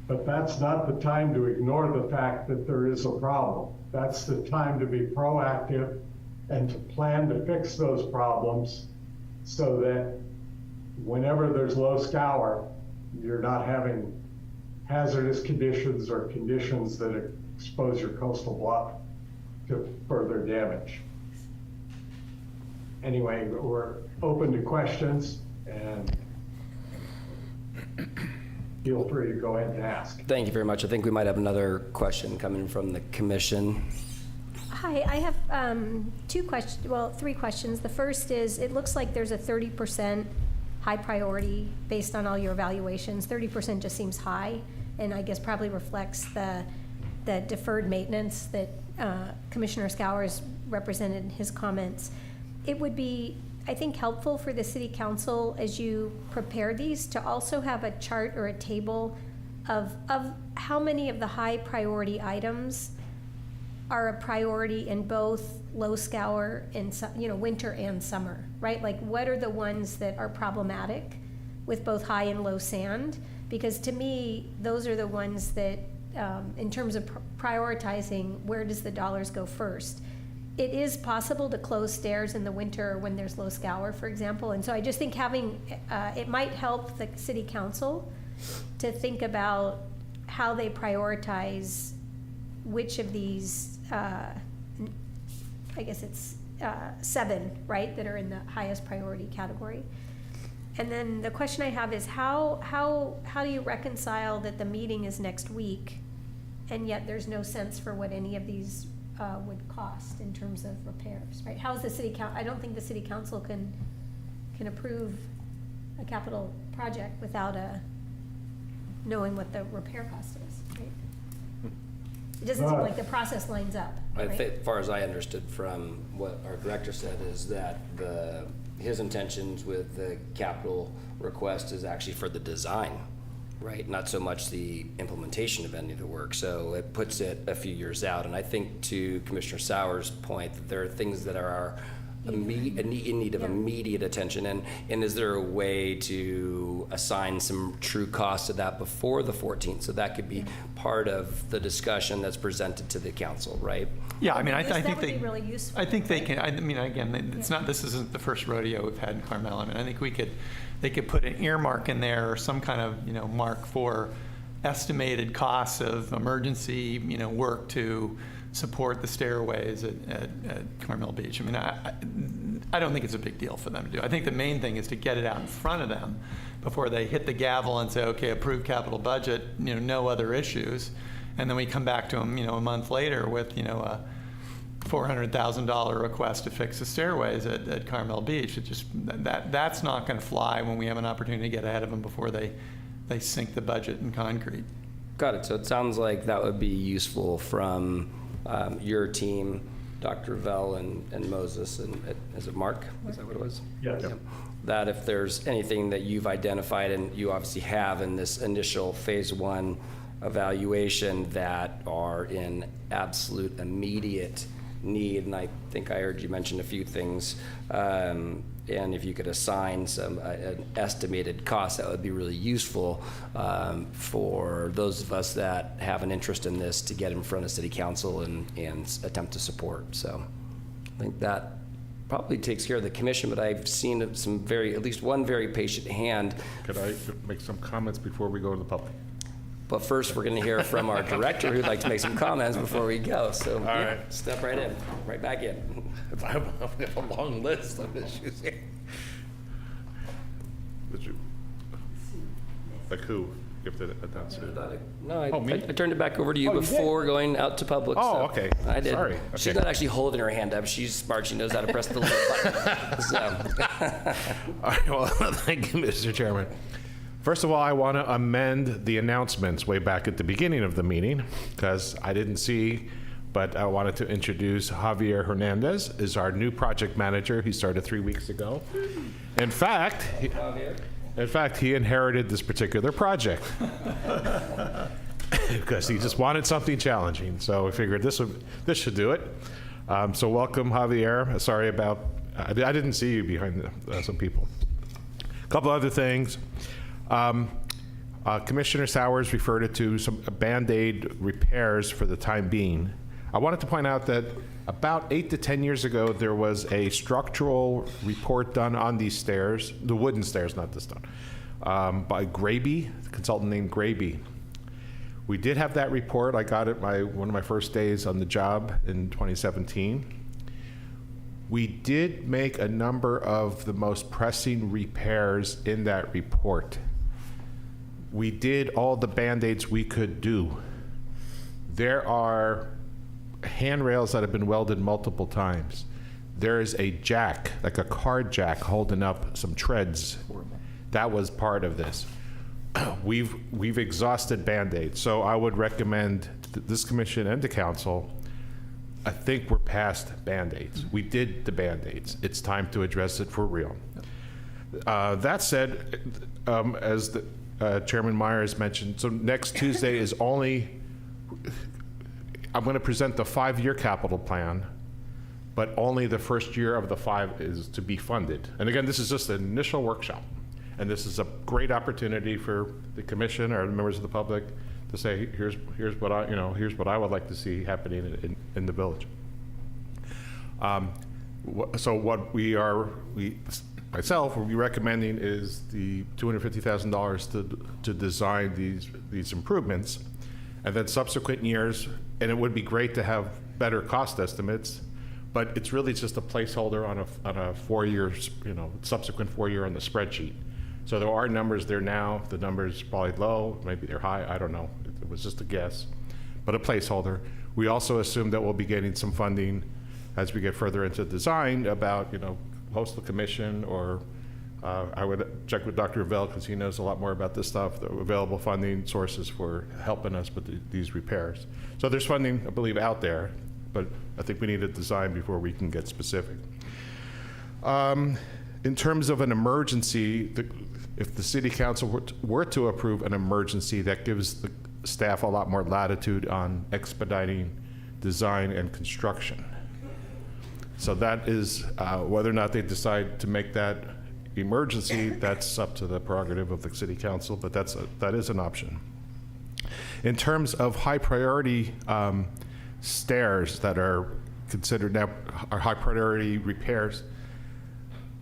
But that's not the time to ignore the fact that there is a problem. That's the time to be proactive and to plan to fix those problems so that whenever there's low scour, you're not having hazardous conditions or conditions that expose your coastal bluff to further damage. Anyway, we're open to questions and feel free to go ahead and ask. Thank you very much. I think we might have another question coming from the commission. Hi, I have three questions. The first is, it looks like there's a 30% high priority based on all your evaluations. 30% just seems high. and I guess probably reflects the deferred maintenance that Commissioner Skowers represented in his comments. It would be, I think, helpful for the city council as you prepare these to also have a chart or a table of how many of the high priority items are a priority in both low scour and winter and summer, right? Like, what are the ones that are problematic with both high and low sand? Because to me, those are the ones that, in terms of prioritizing, where does the dollars go first? It is possible to close stairs in the winter when there's low scour, for example. And so I just think having, it might help the city council to think about how they prioritize which of these, I guess it's 7, right, that are in the highest priority category. And then the question I have is how do you reconcile that the meeting is next week and yet there's no sense for what any of these would cost in terms of repairs, right? How is the city council? I don't think the city council can approve a capital project without knowing what the repair cost is, right? It doesn't seem like the process lines up. I Right? think, as far as I understood from what our director said, is that his intentions with the capital request is actually for the design, right? Not so much the implementation of any of the work. So it puts it a few years out. And I think, to Commissioner Sauer's point, that there are things that are in need of immediate attention. And is there a way to assign some true cost to that before the 14th? So that could be part of the discussion that's presented to the council, right? Yeah, I mean, I That think would be really useful. I think they can. I mean, again, it's not. This isn't the first rodeo we've had in Carmel. I mean, I think they could put an earmark in there, or some kind of mark for estimated costs of emergency work to support the stairways at Carmel Beach. I mean, I don't think it's a big deal for them to do. I think the main thing is to get it out in front of them before they hit the gavel and say, okay, approved capital budget, no other issues. And then we come back to them, a month later with, a $400,000 request to fix the stairways at Carmel Beach. It just, that's not going to fly when we have an opportunity to get ahead of them before they sink the budget in concrete. Got it. So it sounds like that would be useful from your team, Dr. Vell and Moses, and is it Mark? Is that what it was? Yes. Yep. That if there's anything that you've identified, and you obviously have in this initial phase 1 evaluation, that are in absolute immediate need, and I think I heard you mention a few things, and if you could assign an estimated cost, that would be really useful for those of us that have an interest in this to get in front of City Council and attempt to support. So I think that probably takes care of the commission, but I've seen at least one very patient hand. Could I make some comments before we go to the public? But first, we're going to hear from our director, who'd like to make some comments before we go. So, All right. Step right in, right back in. I have a long list of issues here. Did you? Like who? Give the announcement. No, I me? I turned it back over to you Oh, you did? before going out to public. Oh, so okay. I did. Sorry. She's Okay. not actually holding her hand up. She's smart. She knows how to press the little button. So. All right, well, thank you, Mr. Chairman. First of all, I want to amend the announcements way back at the beginning of the meeting, because I didn't see, but I wanted to introduce Javier Hernandez is our new project manager. He started 3 weeks ago. In fact, he inherited this particular project because he just wanted something challenging. So we figured this should do it. So welcome, Javier. Sorry about, I didn't see you behind some people. A couple other things. Commissioner Sowers referred it to some Band-Aid repairs for the time being. I wanted to point out that about 8 to 10 years ago, there was a structural report done on these stairs, the wooden stairs, not the stone, by Graby, a consultant named Graby. We did have that report. I got it one of my first days on the job in 2017. We did make a number of the most pressing repairs in that report. We did all the Band-Aids we could do. There are handrails that have been welded multiple times. There is a jack, like a car jack, holding up some treads. That was part of this. we've exhausted Band-Aids. So I would recommend to this commission and the council, I think we're past Band-Aids. We did the Band-Aids. It's time to address it for real. That said, as the, Chairman Myers mentioned, so next Tuesday is only, I'm going to present the 5-year capital plan, but only the first year of the 5 is to be funded. And again, this is just an initial workshop. And this is a great opportunity for the commission or the members of the public to say, here's what I would like to see happening in the village. So what myself will be recommending is the $250,000 to design these improvements, and then subsequent years. And it would be great to have better cost estimates, but it's really just a placeholder on a 4-year, subsequent 4-year on the spreadsheet. So there are numbers there now. The numbers probably low, maybe they're high, I don't know. It was just a guess, but a placeholder. We also assume that we'll be getting some funding as we get further into design about, postal commission, or I would check with Dr. Revelle because he knows a lot more about this stuff, the available funding sources for helping us with these repairs. So there's funding, I believe, out there, but I think we need a design before we can get specific. In terms of an emergency, if the city council were to approve an emergency, that gives the staff a lot more latitude on expediting design and construction. So that is, whether or not they decide to make that emergency, that's up to the prerogative of the city council, but that is an option. In terms of high priority stairs that are considered now are high priority repairs,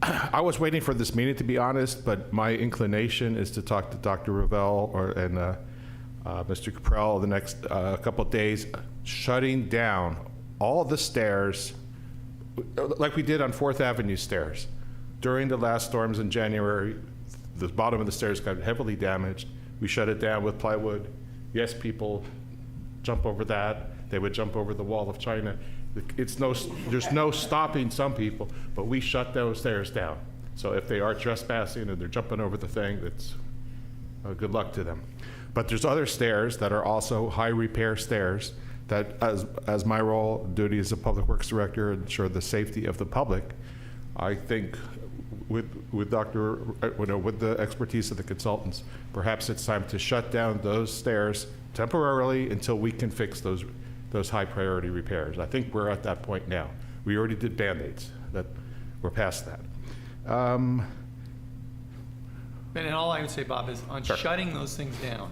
I was waiting for this meeting, to be honest, but my inclination is to talk to Dr. Revelle and Mr. Caprell the next couple of days, shutting down all the stairs like we did on 4th Avenue stairs. During the last storms in January, the bottom of the stairs got heavily damaged. We shut it down with plywood. Yes, people jump over that. They would jump over the wall of China. There's no stopping some people, but we shut those stairs down. So if they are trespassing and they're jumping over the thing, that's good luck to them. But there's other stairs that are also high repair stairs that, as my role, duty as a public works director, ensure the safety of the public. I think with the expertise of the consultants, perhaps it's time to shut down those stairs temporarily until we can fix those high priority repairs. I think we're at that point now. We already did Band-Aids. We're past that. And all I would say, Bob, is on shutting those things down,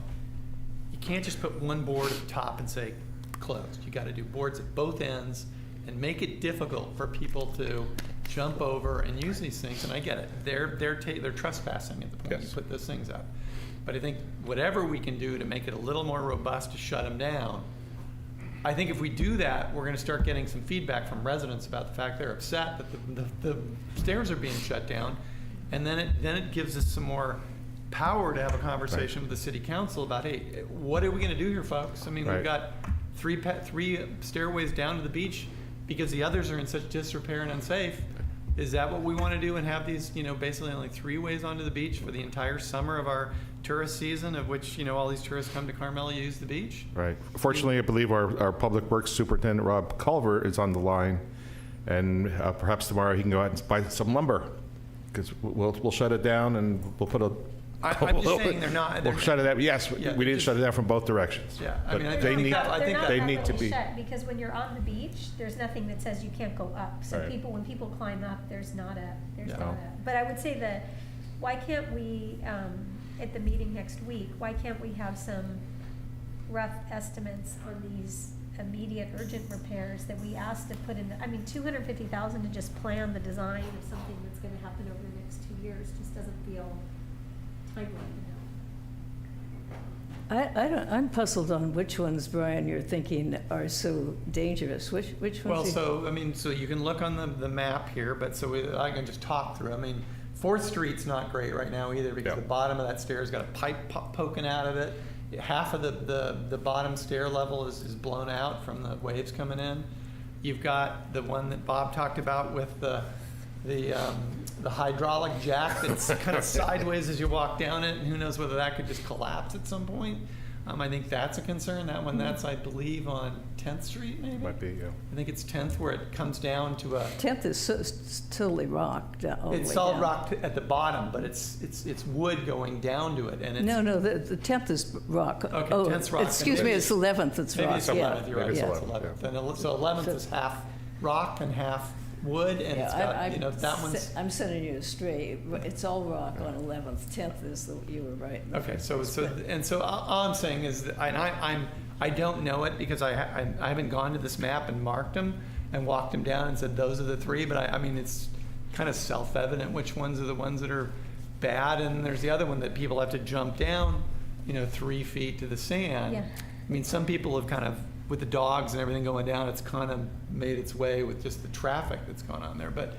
you can't just put one board at the top and say closed. You got to do boards at both ends and make it difficult for people to jump over and use these things. And I get it. They're trespassing at the point you put those things up. But I think whatever we can do to make it a little more robust to shut them down, I think if we do that, we're going to start getting some feedback from residents about the fact they're upset that the stairs are being shut down, and then it gives us some more power to have a conversation with the city council about, hey, what are we going to do here, folks? I mean, we've got three stairways down to the beach because the others are in such disrepair and unsafe. Is that what we want to do and have these, basically only 3 ways onto the beach for the entire summer of our tourist season, of which, all these tourists come to Carmel to use the beach? Right. Fortunately, I believe our Public Works Superintendent, Rob Culver, is on the line, and perhaps tomorrow he can go out and buy some lumber, because we'll shut it down and we'll put a... I'm just saying they're not... We'll shut it down. Yes, we need to shut it down from both directions. Yeah, I mean, But I think they need to be... shut, because when you're on the beach, there's nothing that says you can't go up. So Right. when people climb up, there's not a. But I would say why can't we, at the meeting next week, why can't we have some rough estimates on these immediate urgent repairs that we asked to put in? $250,000 to just plan the design of something that's going to happen over the next 2 years just doesn't feel timely. I'm puzzled on which ones, Brian, you're thinking are so dangerous. Which ones? Well, so you can look on the map here, but I can just talk through. 4th Street's not great right now either, because the bottom of that stair's got a pipe poking out of it. Half of the bottom stair level is blown out from the waves coming in. You've got the one that Bob talked about with the the hydraulic jack that's kind of sideways as you walk down it, and who knows whether that could just collapse at some point. I think that's a concern. That one, that's, I believe, on 10th Street, maybe? Might be, yeah. I think it's 10th where it comes down to a... 10th is totally rock all the It's way solid down. rock at the bottom, but it's wood going down to it, and it's... No, the 10th is rock. Okay, Oh, 10th's rock. excuse me, it's 11th, it's rock. Maybe it's 11th, you're right, Maybe yeah, it's it's 11th, 11th. And so 11th is half rock and half wood, and it's got, that one's... I'm sending you straight. It's all rock on 11th. 10th is you were right. Okay, so all I'm saying is that I don't know it because I haven't gone to this map and marked them and walked them down and said those are the three, but I mean it's kind of self-evident which ones are the ones that are bad, and there's the other one that people have to jump down, 3 feet to the sand. Yeah. I mean, some people have kind of, with the dogs and everything going down, it's kind of made its way with just the traffic that's going on there. But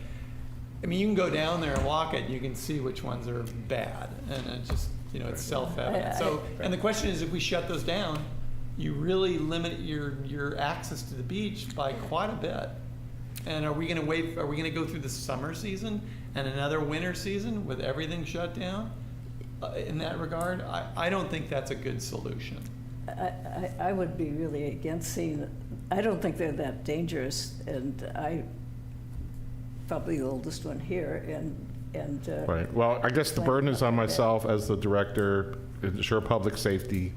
I mean, you can go down there and walk it, and you can see which ones are bad, and it just, it's self-evident. So, and the question is, if we shut those down, you really limit your access to the beach by quite a bit. And are we going to wait? Are we going to go through the summer season and another winter season with everything shut down? In that regard, I don't think that's a good solution. I would be really against seeing, I don't think they're that dangerous, and I, probably the oldest one here, and Right. Well, I guess the burden is on myself as the director, ensure public safety.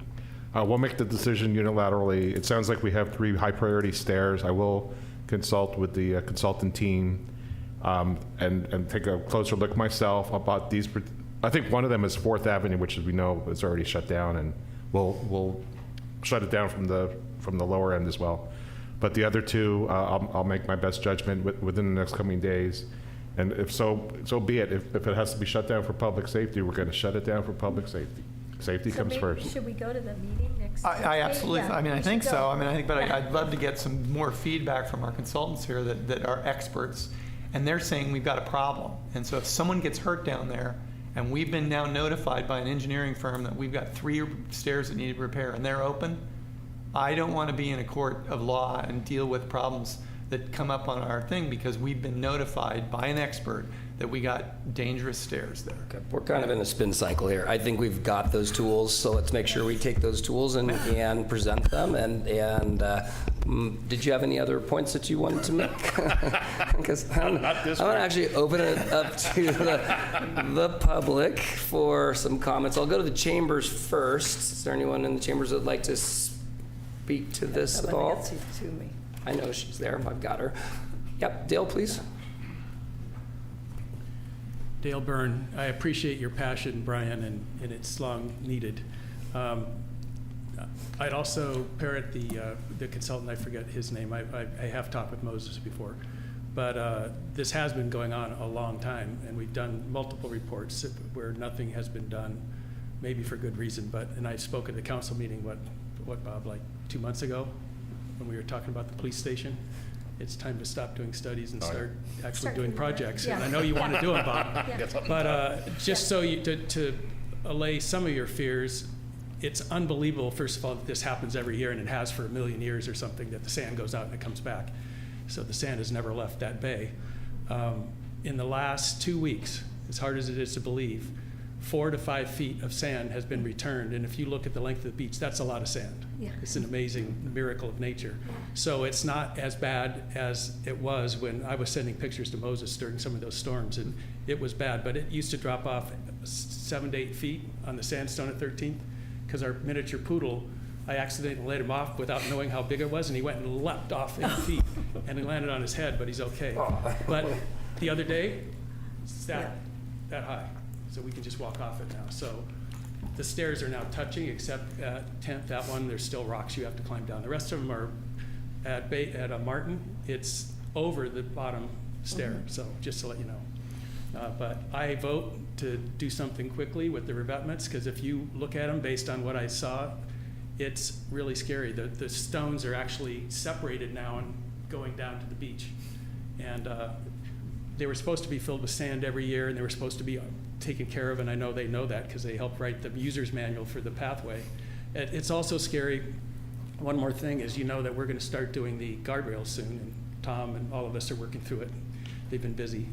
We'll make the decision unilaterally. It sounds like we have 3 high-priority stairs. I will consult with the consultant team and take a closer look myself about these. I think one of them is 4th Avenue, which, as we know, is already shut down, and we'll shut it down from the lower end as well. But the other 2, I'll make my best judgment within the next coming days. And if so be it. If it has to be shut down for public safety, we're going to shut it down for public safety. Safety So comes maybe first. Should we go to the meeting next? I Thursday? absolutely, Yeah, I mean, I we think should so. go. I mean, but Yeah. I'd love to get some more feedback from our consultants here that are experts, and they're saying we've got a problem. And so if someone gets hurt down there, and we've been now notified by an engineering firm that we've got 3 stairs that need repair, and they're open, I don't want to be in a court of law and deal with problems that come up on our thing because we've been notified by an expert that we got dangerous stairs there. Okay, we're kind of in a spin cycle here. I think we've got those tools, so let's make sure we take those tools and present them. And did you have any other points that you wanted to make? Because I'm going to actually open it up to the public for some comments. I'll go to the chambers first. Is there anyone in the chambers that would like to speak to this at all? To me. I know she's there. I've got her. Yep, Dale, please. Dale Byrne, I appreciate your passion, Brian, and it's long needed. I'd also parrot the consultant, I forget his name. I have talked with Moses before. But this has been going on a long time, and we've done multiple reports where nothing has been done, maybe for good reason. And I spoke at the council meeting, what Bob, like 2 months ago, when we were talking about the police station. It's time to stop doing studies and start actually doing projects. Yeah. And I know you want to do them, Bob. Yeah. But just so you, to allay some of your fears, it's unbelievable, first of all, that this happens every year, and it has for 1 million years or something, that the sand goes out and it comes back. So the sand has never left that bay. In the last 2 weeks, as hard as it is to believe, 4 to 5 feet of sand has been returned. And if you look at the length of the beach, that's a lot of sand. Yeah. It's an amazing miracle of nature. So it's not as bad as it was when I was sending pictures to Moses during some of those storms, and it was bad. But it used to drop off 7 to 8 feet on the sandstone at 13th, because our miniature poodle, I accidentally let him off without knowing how big it was, and he went and leapt off 8 feet, and he landed on his head, but he's okay. But the other day, it's that high, so we can just walk off it now. So the stairs are now touching, except at 10th, that one, there's still rocks you have to climb down. The rest of them are at Martin, it's over the bottom stair, so just to let you know. But I vote to do something quickly with the revetments, because if you look at them based on what I saw, it's really scary. The stones are actually separated now and going down to the beach. And they were supposed to be filled with sand every year, and they were supposed to be taken care of, and I know they know that because they helped write the user's manual for the pathway. It's also scary. One more thing is, you know that we're going to start doing the guardrails soon, and Tom and all of us are working through it. They've been busy.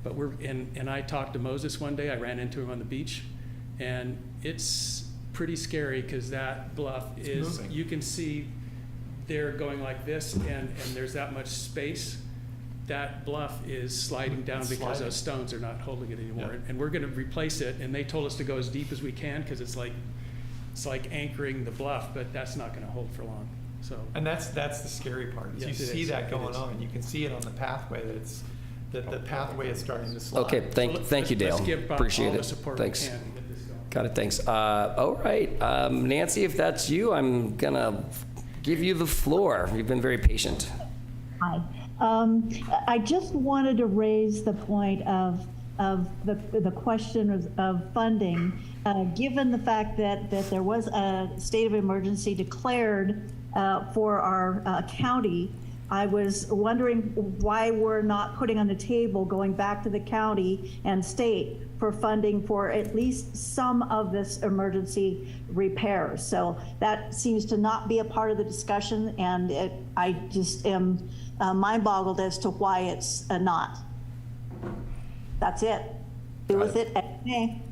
But and I talked to Moses one day. I ran into him on the beach, and it's pretty scary because that bluff is, you can see they're going like this, and there's that much space. That bluff is sliding down because those stones are not holding it anymore. Yeah. And we're going to replace it, and they told us to go as deep as we can because it's like anchoring the bluff, but that's not going to hold for long. So. And that's the scary part. Is Yes, you it see is. that It going is. on, and you can see it on the pathway that the pathway is starting to slide. Okay, thank you, Dale. Let's give Bob Appreciate all the it. support Thanks. we can to get this going. Got it, thanks. All right, Nancy, if that's you, I'm gonna give you the floor. You've been very patient. Hi. I just wanted to raise the point of the question of funding, given the fact that there was a state of emergency declared for our county. I was wondering why we're not putting on the table, going back to the county and state for funding for at least some of this emergency repairs. So that seems to not be a part of the discussion, and I just am mind boggled as to why it's not. That's it. Do with it. Okay.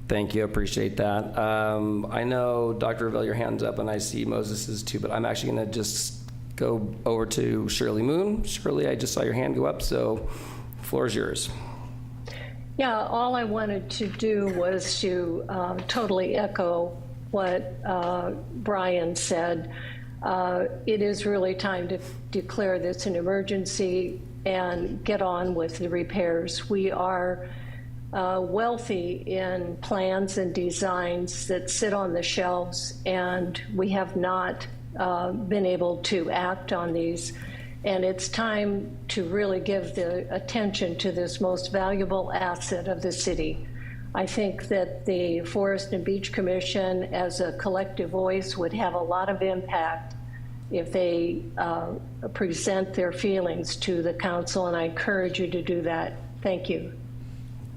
Thank you, appreciate that. I know, Dr. Revelle, your hand's up, and I see Moses's too, but I'm actually gonna just go over to Shirley Moon. Shirley, I just saw your hand go up, so the floor is yours. Yeah, all I wanted to do was to totally echo what Brian said. It is really time to declare this an emergency and get on with the repairs. We are wealthy in plans and designs that sit on the shelves, and we have not been able to act on these. And it's time to really give the attention to this most valuable asset of the city. I think that the Forest and Beach Commission as a collective voice would have a lot of impact if they present their feelings to the council, and I encourage you to do that. Thank you.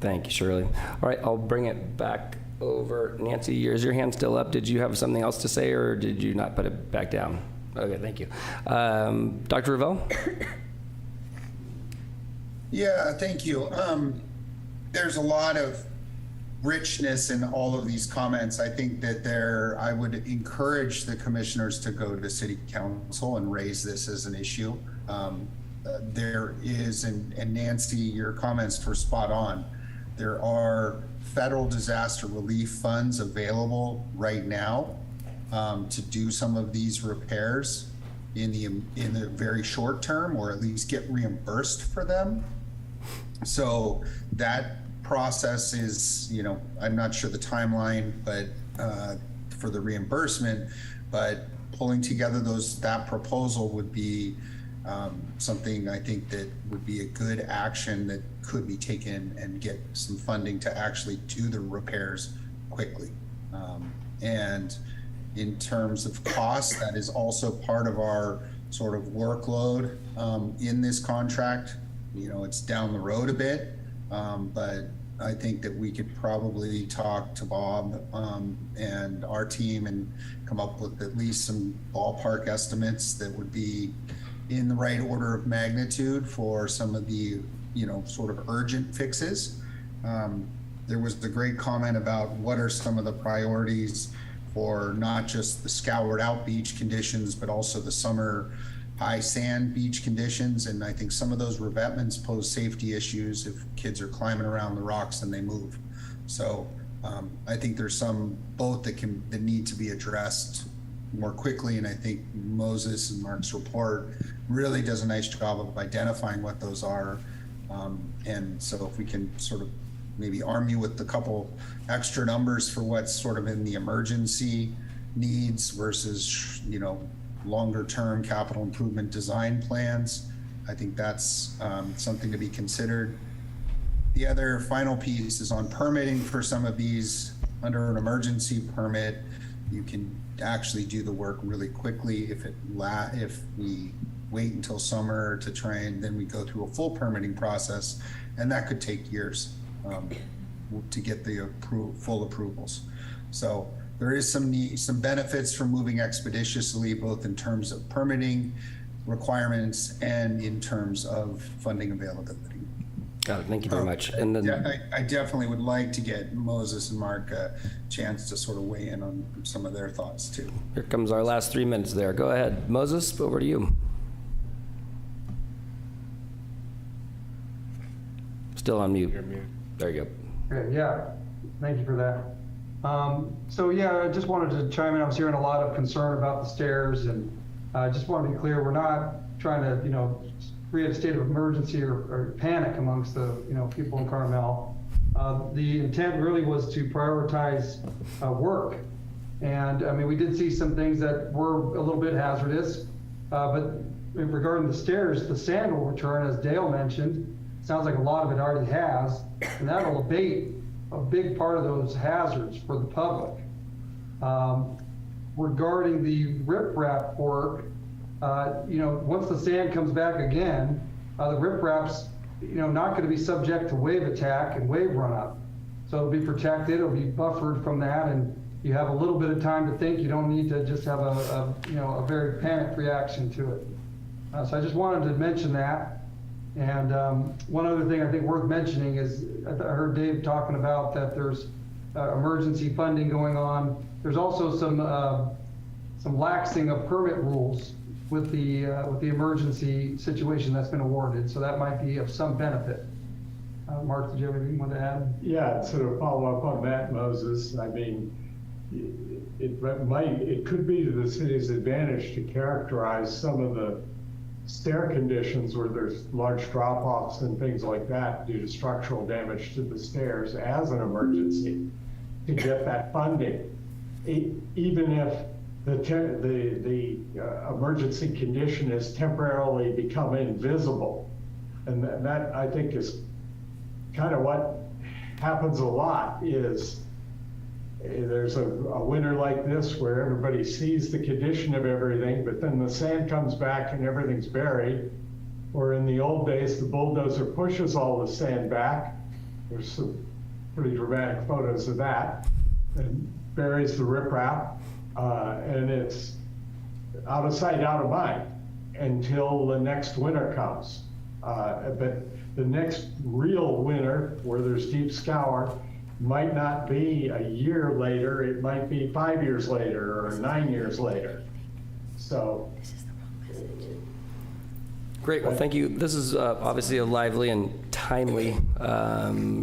Thank you, Shirley. All right, I'll bring it back over. Nancy, is your hand still up? Did you have something else to say, or did you not put it back down? Okay, thank you. Dr. Revelle? Yeah, thank you. There's a lot of richness in all of these comments. I think that I would encourage the commissioners to go to city council and raise this as an issue. There is, and Nancy, your comments were spot on. There are federal disaster relief funds available right now to do some of these repairs in the very short term, or at least get reimbursed for them. So that process is, I'm not sure the timeline, but for the reimbursement, but pulling together that proposal would be something I think that would be a good action that could be taken and get some funding to actually do the repairs quickly. And in terms of cost, that is also part of our sort of workload in this contract. It's down the road a bit, but I think that we could probably talk to Bob and our team and come up with at least some ballpark estimates that would be in the right order of magnitude for some of the, sort of urgent fixes. There was the great comment about what are some of the priorities for not just the scoured out beach conditions, but also the summer high sand beach conditions. And I think some of those revetments pose safety issues if kids are climbing around the rocks and they move. So I think there's some both that need to be addressed more quickly. And I think Moses and Mark's report really does a nice job of identifying what those are. And so if we can sort of maybe arm you with a couple extra numbers for what's sort of in the emergency needs versus, longer term capital improvement design plans, I think that's something to be considered. The other final piece is on permitting for some of these. Under an emergency permit, you can actually do the work really quickly. If we wait until summer to try and then we go through a full permitting process, and that could take years to get the full approvals. So there is some benefits from moving expeditiously, both in terms of permitting requirements and in terms of funding availability. Got it. Thank you very much. And then, Yeah, I definitely would like to get Moses and Mark a chance to sort of weigh in on some of their thoughts too. here comes our last 3 minutes there. Go ahead. Moses, over to you. Still on mute. You're mute. There you go. Okay, yeah, thank you for that. So yeah, I just wanted to chime in. I was hearing a lot of concern about the stairs, and I just want to be clear, we're not trying to, create a state of emergency or panic amongst the, people in Carmel. The intent really was to prioritize work. And I mean, we did see some things that were a little bit hazardous, but regarding the stairs, the sand will return, as Dale mentioned. Sounds like a lot of it already has, and that'll abate a big part of those hazards for the public. Regarding the riprap work, once the sand comes back again, the riprap's, not going to be subject to wave attack and wave run-up. So it'll be protected, it'll be buffered from that, and you have a little bit of time to think. You don't need to just have a very panicked reaction to it. So I just wanted to mention that. And one other thing I think worth mentioning is I heard Dave talking about that there's emergency funding going on. There's also some laxing of permit rules with the emergency situation that's been awarded. So that might be of some benefit. Mark, did you have anything you want to add? Yeah, sort of follow up on that, Moses. I mean, it could be to the city's advantage to characterize some of the stair conditions where there's large drop-offs and things like that due to structural damage to the stairs as an emergency to get that funding. Even if the emergency condition is temporarily become invisible. And that I think is kind of what happens a lot is there's a winter like this where everybody sees the condition of everything, but then the sand comes back and everything's buried. Or in the old days, the bulldozer pushes all the sand back. There's some pretty dramatic photos of that, and buries the riprap, and it's out of sight, out of mind until the next winter comes. But the next real winter, where there's deep scour, might not be a year later, it might be 5 years later or 9 years later. So. Great, well, thank you. This is obviously a lively and timely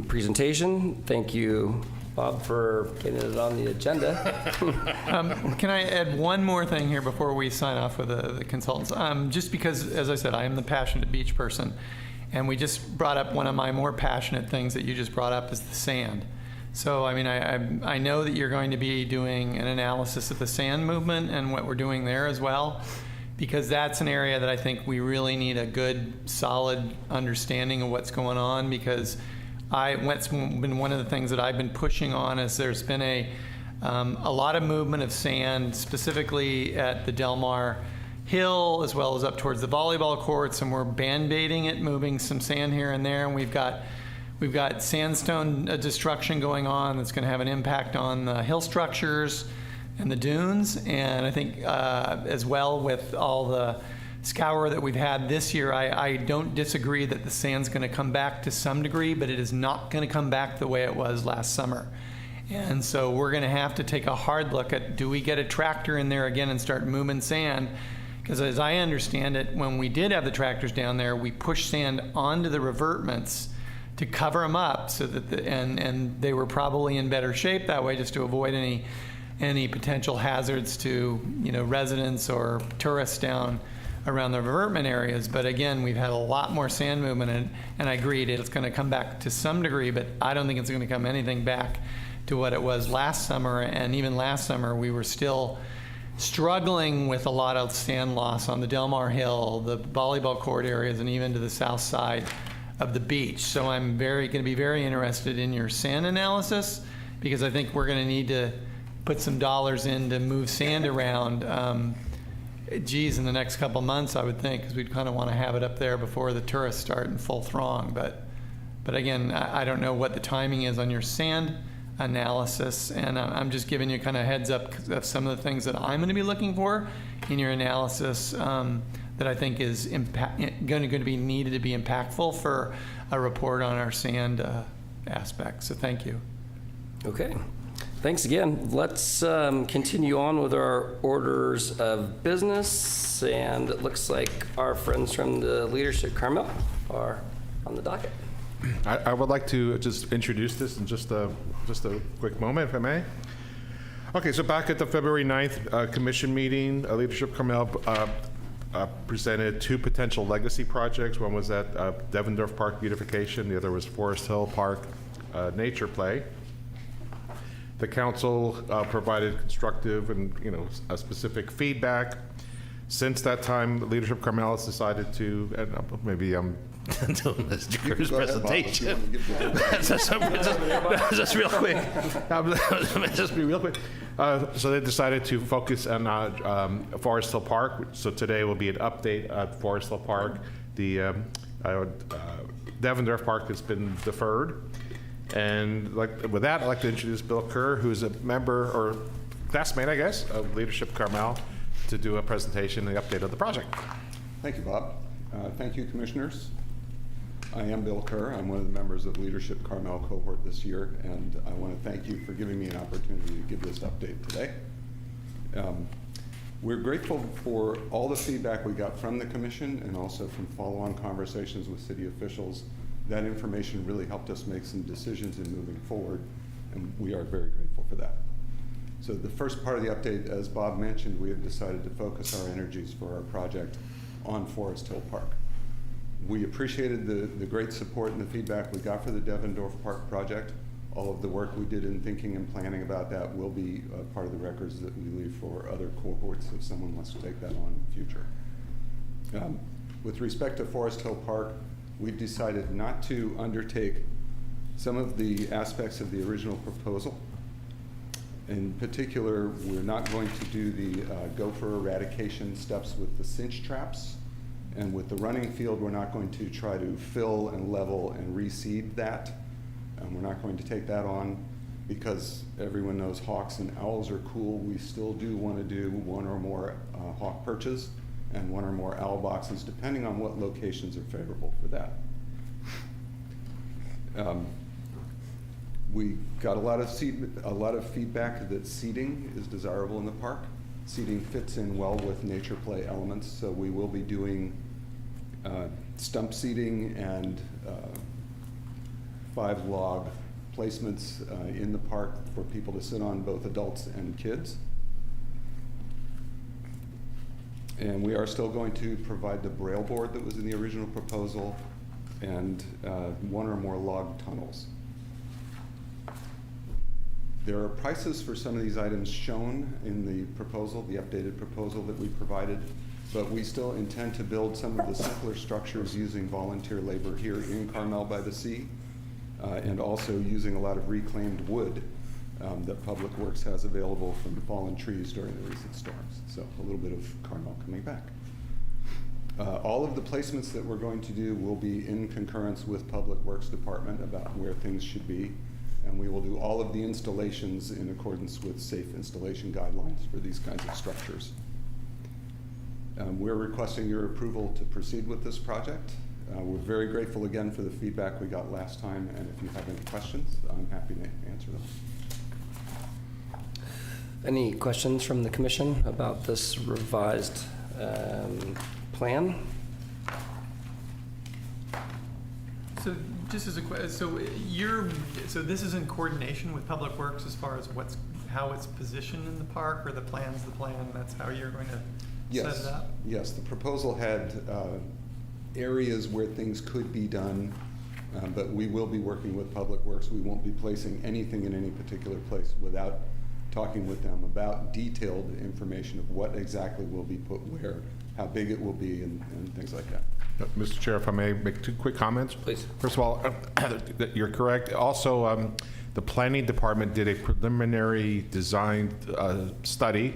presentation. Thank you, Bob, for getting it on the agenda. Can I add one more thing here before we sign off with the consultants? Just because, as I said, I am the passionate beach person, and we just brought up one of my more passionate things that you just brought up is the sand. So, I mean, I know that you're going to be doing an analysis of the sand movement and what we're doing there as well, because that's an area that I think we really need a good, solid understanding of what's going on, because what's been one of the things that I've been pushing on is there's been a lot of movement of sand, specifically at the Del Mar Hill, as well as up towards the volleyball courts, and we're band-aiding it, moving some sand here and there, and we've got sandstone destruction going on that's going to have an impact on the hill structures and the dunes. And I think as well with all the scour that we've had this year, I don't disagree that the sand's going to come back to some degree, but it is not going to come back the way it was last summer. And so we're going to have to take a hard look at, do we get a tractor in there again and start moving sand? Because as I understand it, when we did have the tractors down there, we pushed sand onto the revetments to cover them up, so that and they were probably in better shape that way, just to avoid any potential hazards to residents or tourists down around the revetment areas. But again, we've had a lot more sand movement, and I agreed it's going to come back to some degree, but I don't think it's going to come anything back to what it was last summer. And even last summer, we were still struggling with a lot of sand loss on the Del Mar Hill, the volleyball court areas, and even to the south side of the beach. So I'm going to be very interested in your sand analysis, because I think we're going to need to put some dollars in to move sand around. In the next couple months, I would think, because we'd kind of want to have it up there before the tourists start in full throng. But again, I don't know what the timing is on your sand analysis, and I'm just giving you kind of heads up of some of the things that I'm going to be looking for in your analysis. that I think is going to be needed to be impactful for a report on our sand aspect. So thank you. Okay. Thanks again. Let's continue on with our orders of business. And it looks like our friends from the leadership, Carmel, are on the docket. I would like to just introduce this in just a quick moment, if I may. Okay, so back at the February 9th commission meeting, Leadership Carmel presented 2 potential legacy projects. One was at Devendorf Park beautification. The other was Forest Hill Park nature play. The council provided constructive and specific feedback. Since that time, Leadership Carmel has decided to, and maybe I'm doing Mr. Cruz's presentation. Just real quick. Just be real quick. So they decided to focus on Forest Hill Park. So today will be an update at Forest Hill Park. The Devendorf Park has been deferred. And with that, I'd like to introduce Bill Kerr, who's a member or classmate, I guess, of Leadership Carmel, to do a presentation and the update of the project. Thank you, Bob. Thank you, commissioners. I am Bill Kerr. I'm one of the members of Leadership Carmel cohort this year, and I want to thank you for giving me an opportunity to give this update today. We're grateful for all the feedback we got from the commission and also from follow-on conversations with city officials. That information really helped us make some decisions in moving forward, and we are very grateful for that. So the first part of the update, as Bob mentioned, we have decided to focus our energies for our project on Forest Hill Park. We appreciated the great support and the feedback we got for the Devendorf Park project. All of the work we did in thinking and planning about that will be part of the records that we leave for other cohorts if someone wants to take that on in the future. With respect to Forest Hill Park, we've decided not to undertake some of the aspects of the original proposal. In particular, we're not going to do the gopher eradication steps with the cinch traps. And with the running field, we're not going to try to fill and level and reseed that. We're not going to take that on because everyone knows hawks and owls are cool. We still do want to do 1 or more hawk perches and 1 or more owl boxes, depending on what locations are favorable for that. We got a lot of feedback that seating is desirable in the park. Seating fits in well with nature play elements, so we will be doing stump seating and 5-log placements in the park for people to sit on, both adults and kids. And we are still going to provide the braille board that was in the original proposal and 1 or more log tunnels. There are prices for some of these items shown in the proposal, the updated proposal that we provided, but we still intend to build some of the simpler structures using volunteer labor here in Carmel-by-the-Sea, and also using a lot of reclaimed wood that Public Works has available from fallen trees during the recent storms. So a little bit of Carmel coming back. All of the placements that we're going to do will be in concurrence with Public Works Department about where things should be. And we will do all of the installations in accordance with safe installation guidelines for these kinds of structures. We're requesting your approval to proceed with this project. We're very grateful again for the feedback we got last time, and if you have any questions, I'm happy to answer them. Any questions from the commission about this revised plan? So just as a question, so this is in coordination with Public Works as far as how it's positioned in the park, or the plan's the plan, that's how you're going to set it up? Yes, the proposal had areas where things could be done, but we will be working with Public Works. We won't be placing anything in any particular place without talking with them about detailed information of what exactly will be put where, how big it will be, and things like that. Mr. Chair, if I may make 2 quick comments. Please. First of all, you're correct. Also, the planning department did a preliminary design study,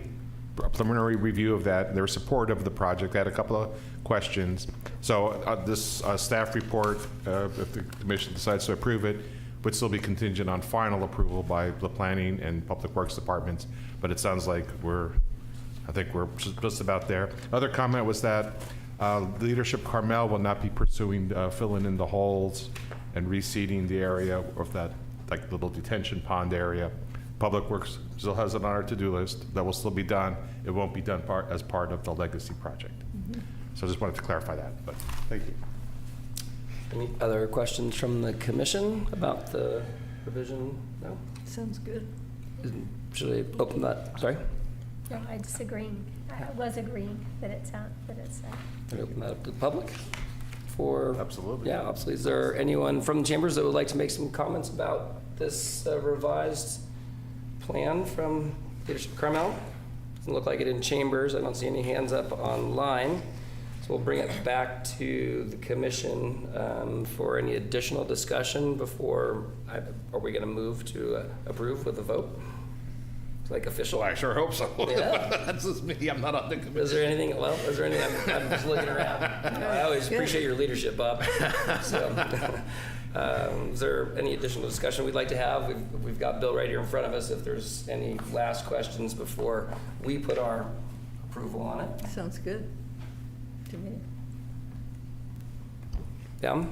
a preliminary review of that. They were supportive of the project. They had a couple of questions. So this staff report, if the commission decides to approve it, would still be contingent on final approval by the planning and public works departments. But it sounds like I think we're just about there. Other comment was that Leadership Carmel will not be pursuing filling in the holes and reseeding the area of that like little detention pond area. Public Works still has it on our to-do list. That will still be done. It won't be done as part of the legacy project. So I just wanted to clarify that, but thank you. Any other questions from the commission about the revision? No? Sounds good. Should I open that? Sorry? No, I disagree. I was agreeing that it's, Should I open that up to the public? For Absolutely. Yeah, absolutely. Is there anyone from the chambers that would like to make some comments about this revised plan from Leadership Carmel? Doesn't look like it in chambers. I don't see any hands up online. So we'll bring it back to the commission for any additional discussion before, are we going to move to approve with a vote? It's like official. Well, I sure hope so. Yeah. That's just me. I'm not on the commission. Is there anything, I'm just looking around. I always appreciate your leadership, Bob. So, is there any additional discussion we'd like to have? We've got Bill right here in front of us. If there's any last questions before we put our approval on it. Sounds good to me. Yeah?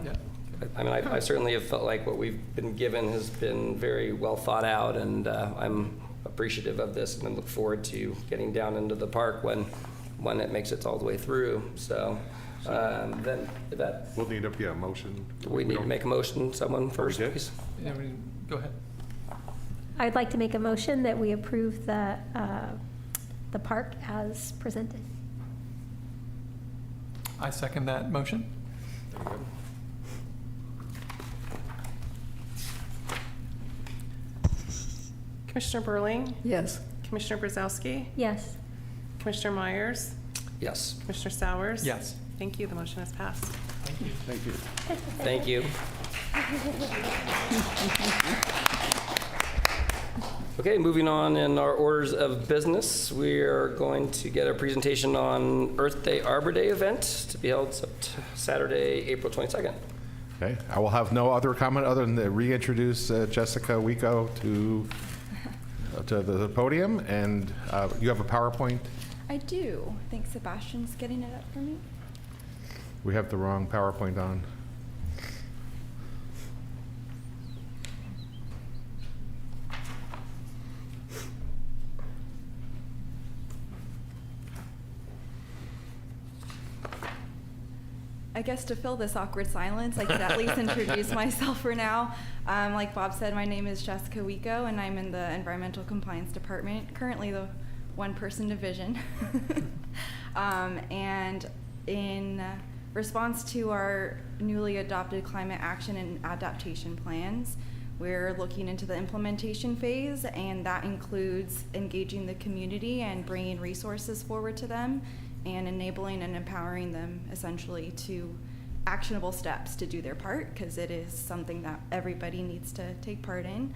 I mean, I certainly have felt like what we've been given has been very well thought out, and I'm appreciative of this and I look forward to getting down into the park when it makes it all the way through. So then that We'll need a motion. we need to make a motion. Someone first, did? please. Yeah, go ahead. I'd like to make a motion that we approve the park as presented. I second that motion. Commissioner Burling, Yes. Commissioner Brzezowski, Yes. Commissioner Myers, Yes. Commissioner Sowers. Yes. Thank you. The motion has passed. Thank you. Thank you. Okay, moving on in our orders of business, we are going to get a presentation on Earth Day Arbor Day event to be held Saturday, April 22nd. Okay, I will have no other comment other than to reintroduce Jessica Wico to the podium, and you have a PowerPoint. I do. I think Sebastian's getting it up for me. We have the wrong PowerPoint on. I guess to fill this awkward silence, I could at least introduce myself for now. Like Bob said, my name is Jessica Wico, and I'm in the Environmental Compliance Department, currently the one-person division. And in response to our newly adopted climate action and adaptation plans, we're looking into the implementation phase, and that includes engaging the community and bringing resources forward to them and enabling and empowering them essentially to actionable steps to do their part, because it is something that everybody needs to take part in.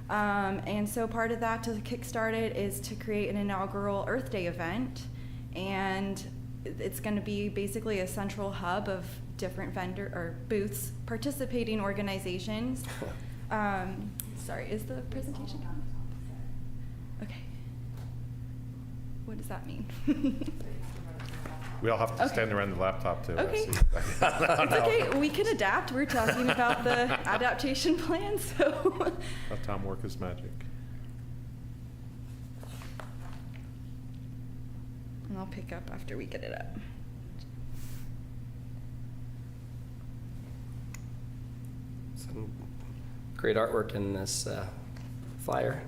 And so part of that to kickstart it is to create an inaugural Earth Day event, and it's going to be basically a central hub of different booths, participating organizations. Sorry, is the presentation on? Okay. What does that mean? We all have to stand around the laptop too. Okay. It's okay. We can adapt. We're talking about the adaptation plan, so. Let Tom work his magic. And I'll pick up after we get it up. Some great artwork in this flyer.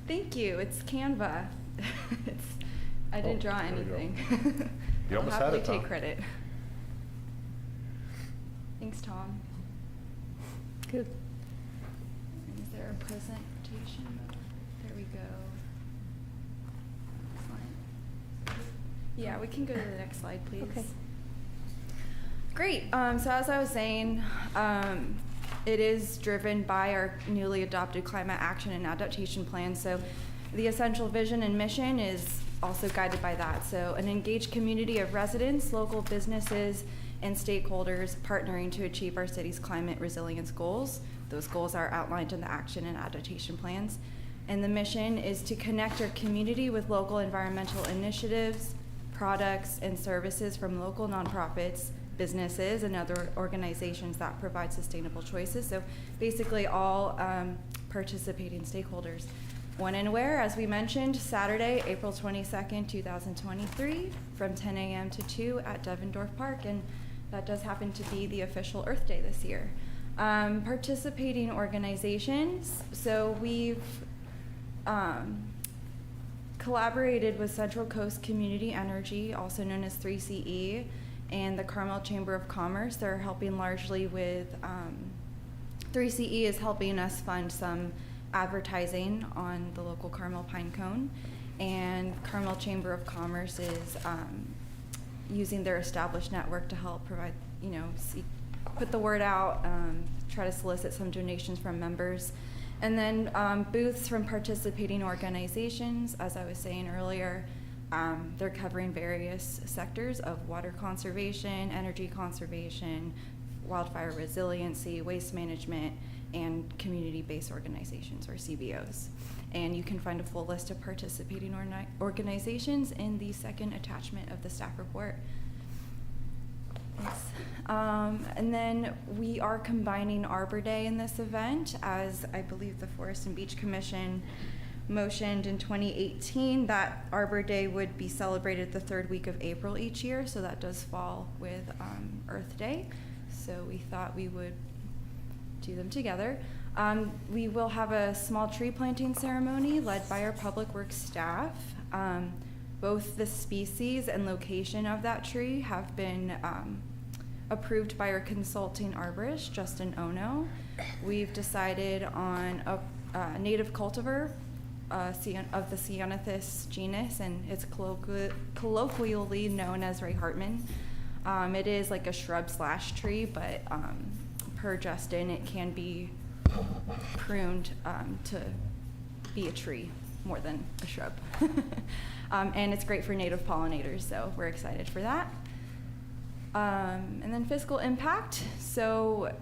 Thank you. It's Canva. I didn't draw there you go. anything. You I'll almost had happily it, take Tom. credit. Thanks, Tom. Good. Is there a presentation mode? There we go. Excellent. Yeah, we can go to the next slide, please. Okay. Great. So as I was saying, it is driven by our newly adopted climate action and adaptation plan. So the essential vision and mission is also guided by that. So an engaged community of residents, local businesses, and stakeholders partnering to achieve our city's climate resilience goals. Those goals are outlined in the action and adaptation plans. And the mission is to connect our community with local environmental initiatives, products and services from local nonprofits, businesses, and other organizations that provide sustainable choices. So basically all participating stakeholders. When and where, as we mentioned, Saturday, April 22nd, 2023, from 10 a.m. to 2 at Devendorf Park, and that does happen to be the official Earth Day this year. Participating organizations, so we've collaborated with Central Coast Community Energy, also known as 3CE, and the Carmel Chamber of Commerce. They're helping largely with, 3CE is helping us fund some advertising on the local Carmel Pine Cone, and Carmel Chamber of Commerce is using their established network to help provide, put the word out, try to solicit some donations from members. And then booths from participating organizations, as I was saying earlier, they're covering various sectors of water conservation, energy conservation, wildfire resiliency, waste management, and community-based organizations, or CBOs. And you can find a full list of participating organizations in the second attachment of the staff report. Yes. And then we are combining Arbor Day in this event, as I believe the Forest and Beach Commission motioned in 2018 that Arbor Day would be celebrated the third week of April each year, so that does fall with Earth Day. So we thought we would do them together. We will have a small tree planting ceremony led by our public works staff. Both the species and location of that tree have been approved by our consulting arborist, Justin Ono. We've decided on a native cultivar of the Ceanothus genus, and it's colloquially known as Ray Hartman. It is like a shrub/tree, but per Justin, it can be pruned to be a tree more than a shrub. And it's great for native pollinators, so we're excited for that. And then fiscal impact. So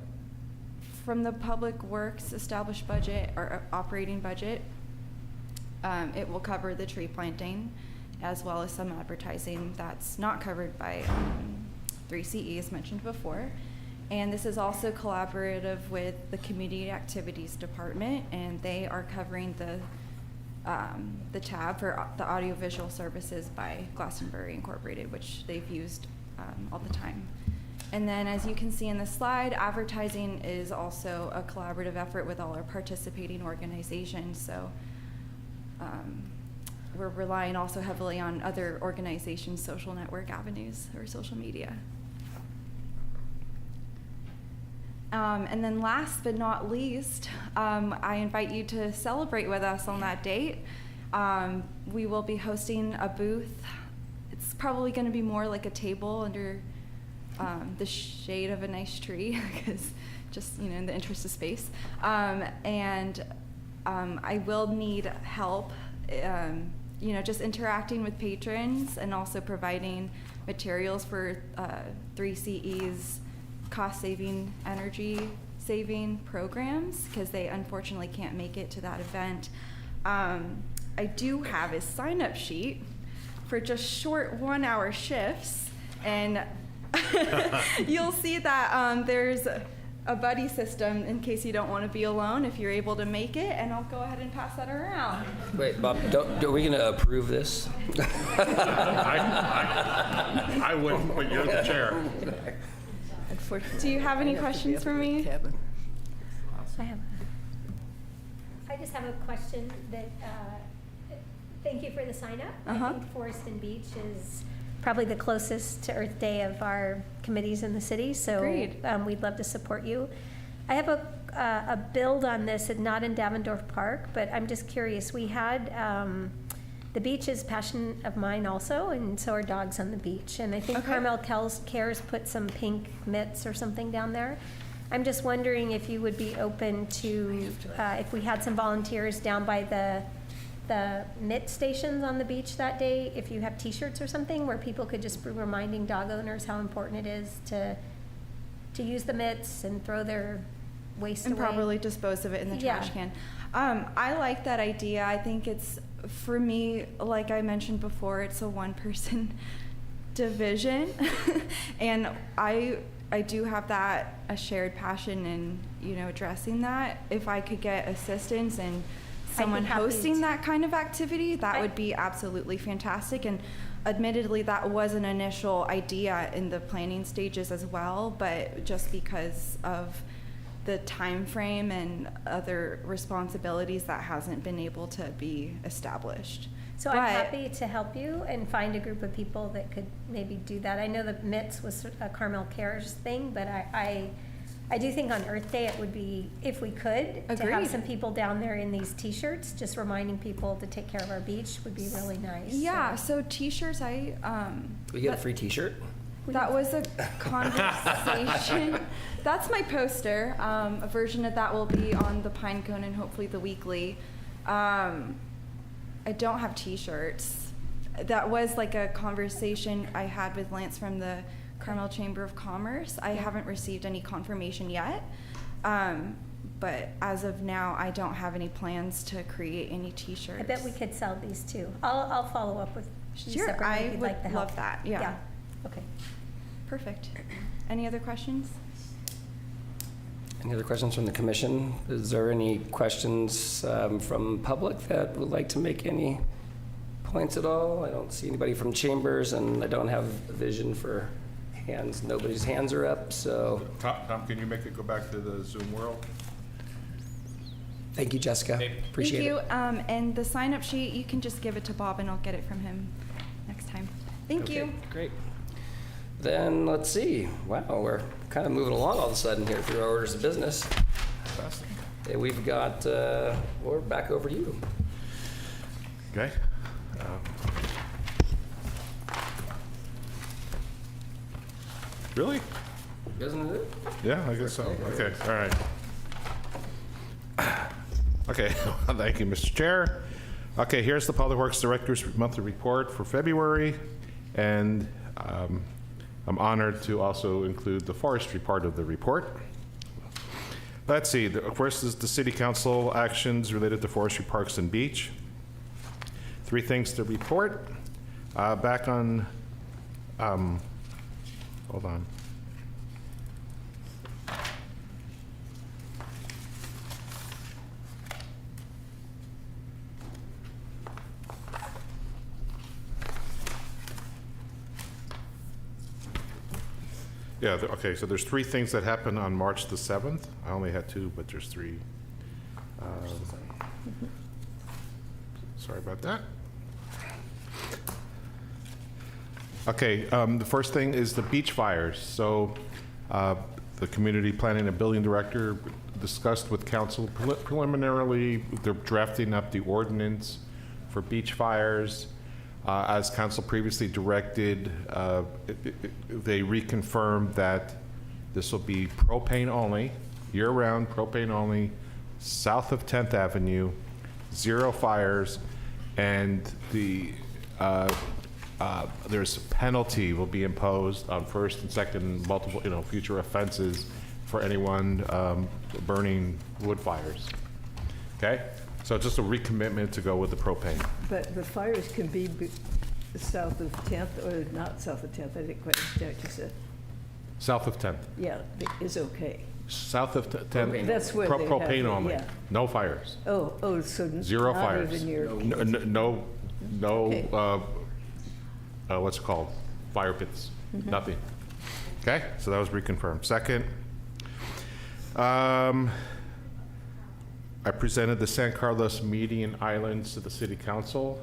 from the Public Works established budget or operating budget, it will cover the tree planting as well as some advertising that's not covered by 3CE, as mentioned before. And this is also collaborative with the Community Activities Department, and they are covering the tab for the audiovisual services by Glastonbury Incorporated, which they've used all the time. And then, as you can see in the slide, advertising is also a collaborative effort with all our participating organizations. So we're relying also heavily on other organizations' social network avenues or social media. And then last but not least, I invite you to celebrate with us on that date. We will be hosting a booth. It's probably going to be more like a table under the shade of a nice tree, because just, in the interest of space. And I will need help, just interacting with patrons and also providing materials for 3CE's cost-saving, energy-saving programs, because they unfortunately can't make it to that event. I do have a sign-up sheet for just short 1-hour shifts, and you'll see that there's a buddy system in case you don't want to be alone if you're able to make it, and I'll go ahead and pass that around. Wait, Bob, are we going to approve this? I wouldn't, but you're the chair. Do you have any questions for me? I just have a question that, thank you for the sign up. I think Forest and Beach is probably the closest to Earth Day of our committees in the city, so we'd love to support you. I have a build on this, not in Davendorf Park, but I'm just curious. We had, the beach is passion of mine also, and so are dogs on the beach. And I think Carmel Cares put some pink mitts or something down there. I'm just wondering if you would be open to, if we had some volunteers down by the mitt stations on the beach that day, if you have T-shirts or something where people could just be reminding dog owners how important it is to use the mitts and throw their waste away. And properly dispose of it in the trash can. I like that idea. I think it's, for me, like I mentioned before, it's a one-person division. And I do have a shared passion in, addressing that. If I could get assistance and someone hosting that kind of activity, that would be absolutely fantastic. And admittedly, that was an initial idea in the planning stages as well, but just because of the time frame and other responsibilities, that hasn't been able to be established. So I'm happy to help you and find a group of people that could maybe do that. I know that MITS was a Carmel Cares thing, but I do think on Earth Day it would be, if we could, to have some people down there in these T-shirts, just reminding people to take care of our beach would be really nice. Yeah, so T-shirts, We get a free T-shirt? That was a conversation. That's my poster. A version of that will be on the Pinecone and hopefully the Weekly. I don't have T-shirts. That was like a conversation I had with Lance from the Carmel Chamber of Commerce. I haven't received any confirmation yet. But as of now, I don't have any plans to create any T-shirts. I bet we could sell these too. I'll follow up with you Sure, separately I if you'd would like the help. love that. Yeah. Okay. Perfect. Any other questions? Any other questions from the commission? Is there any questions from public that would like to make any points at all? I don't see anybody from chambers, and I don't have a vision for hands. Nobody's hands are up, so. Tom, can you make it go back to the Zoom world? Thank you, Jessica. Appreciate it. Thank you. And the sign-up sheet, you can just give it to Bob, and I'll get it from him next time. Thank you. Great. Then let's see. Wow, we're kind of moving along all of a sudden here through our orders of business. Okay, we've got, we're back over to you. Okay. Really? Isn't it? Yeah, I guess so. Okay, all right. Okay, thank you, Mr. Chair. Okay, here's the Public Works Director's monthly report for February, and I'm honored to also include the forestry part of the report. Let's see, first is the City Council actions related to forestry, parks, and beach. 3 things to report. Back on, hold on. Yeah, okay, so there's 3 things that happened on March the 7th. I only had 2, but there's 3. Sorry about that. Okay, the first thing is the beach fires. So the Community Planning and Building Director discussed with council preliminarily, they're drafting up the ordinance for beach fires. As council previously directed, they reconfirmed that this will be propane only, year-round propane only, south of 10th Avenue, 0 fires, and there's a penalty will be imposed on first and second multiple, future offenses for anyone burning wood fires. Okay? So just a recommitment to go with the propane. But the fires can be south of 10th or not south of 10th? I didn't quite understand what you said. South of 10th. Yeah, is okay. South of 10th. That's where they have propane it, only. yeah. No fires. Oh, so 0 not fires. even your No, Okay. What's it called? Fire pits. Nothing. Okay, so that was reconfirmed. Second, I presented the San Carlos median islands to the City Council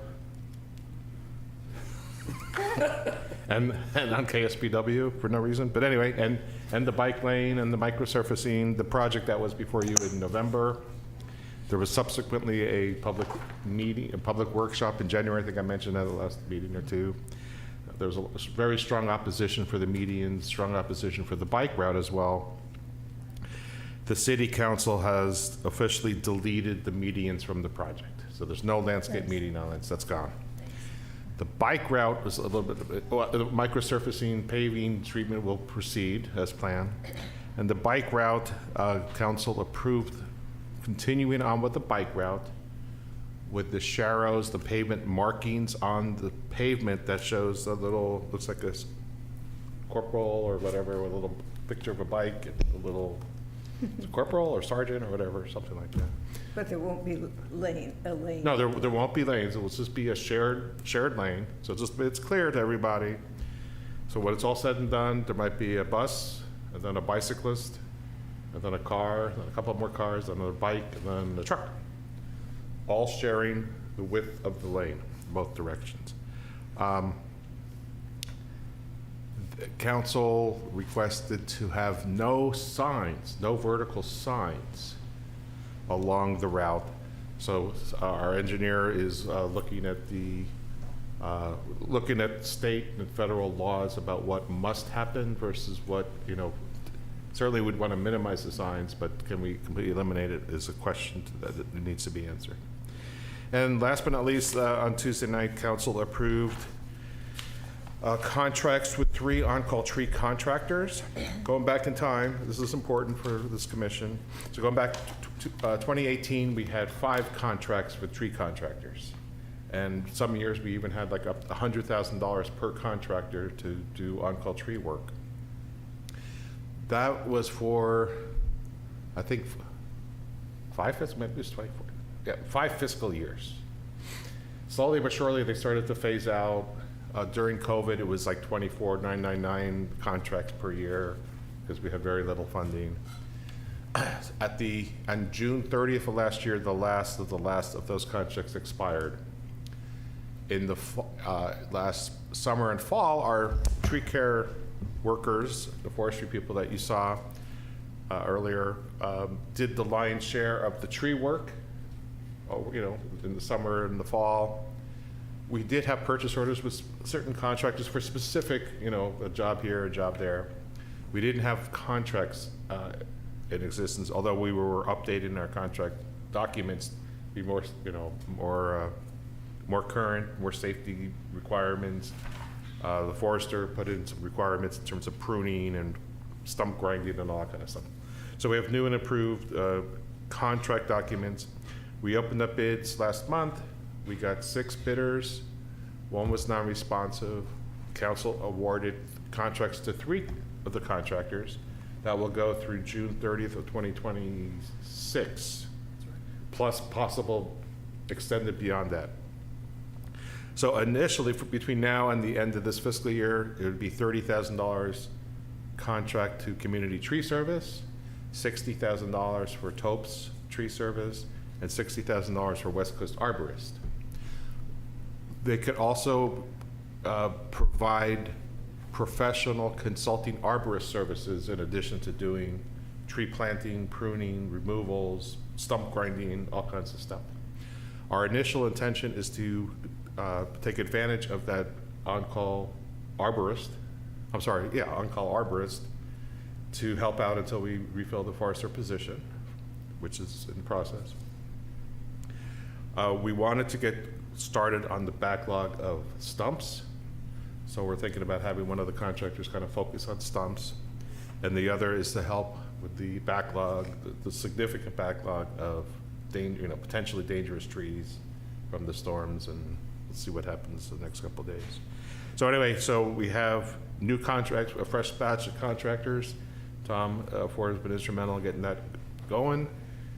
and on KSBW for no reason. But anyway, and the bike lane and the microsurfacing, the project that was before you in November. There was subsequently a public meeting, a public workshop in January. I think I mentioned that at the last meeting or 2. There was a very strong opposition for the medians, strong opposition for the bike route as well. The City Council has officially deleted the medians from the project. So there's no landscape median islands, that's gone. The bike route was a little bit, the microsurfacing paving treatment will proceed as planned. And the bike route, council approved continuing on with the bike route with the sharrows, the pavement markings on the pavement that shows a little, looks like a corporal or whatever, with a little picture of a bike and a little corporal or sergeant or whatever, something like that. But there won't be a lane. No, there won't be lanes. It will just be a shared lane. So it's clear to everybody. So when it's all said and done, there might be a bus, and then a bicyclist, and then a car, then a couple more cars, and then a bike, and then a truck, all sharing the width of the lane, both directions. The council requested to have no signs, no vertical signs along the route. So our engineer is looking at state and federal laws about what must happen versus what, certainly we'd want to minimize the signs, but can we completely eliminate it is a question that needs to be answered. And last but not least, on Tuesday night, council approved contracts with 3 on-call tree contractors. Going back in time, this is important for this commission. So going back to 2018, we had 5 contracts with tree contractors. And some years we even had like up to $100,000 per contractor to do on-call tree work. That was for, I think, 5 fiscal years. Slowly but surely, they started to phase out. During COVID, it was like 24,999 contracts per year because we had very little funding. On June 30th of last year, the last of those contracts expired. In the last summer and fall, our tree care workers, the forestry people that you saw earlier, did the lion's share of the tree work, in the summer and the fall. We did have purchase orders with certain contractors for specific, a job here, a job there. We didn't have contracts in existence, although we were updating our contract documents to be more, more current, more safety requirements. The forester put in some requirements in terms of pruning and stump grinding and all that kind of stuff. So we have new and improved contract documents. We opened up bids last month. We got 6 bidders. 1 was non-responsive. Council awarded contracts to 3 of the contractors that will go through June 30th of 2026, plus possible extended beyond that. So initially, between now and the end of this fiscal year, it would be $30,000 contract to Community Tree Service, $60,000 for Topes Tree Service, and $60,000 for West Coast Arborist. They could also provide professional consulting arborist services in addition to doing tree planting, pruning, removals, stump grinding, all kinds of stuff. Our initial intention is to take advantage of that on-call arborist to help out until we refill the forester position, which is in process. We wanted to get started on the backlog of stumps. So we're thinking about having one of the contractors kind of focus on stumps, and the other is to help with the backlog, the significant backlog of potentially dangerous trees from the storms, and let's see what happens the next couple of days. So anyway, we have new contracts, a fresh batch of contractors. Tom Ford has been instrumental in getting that going.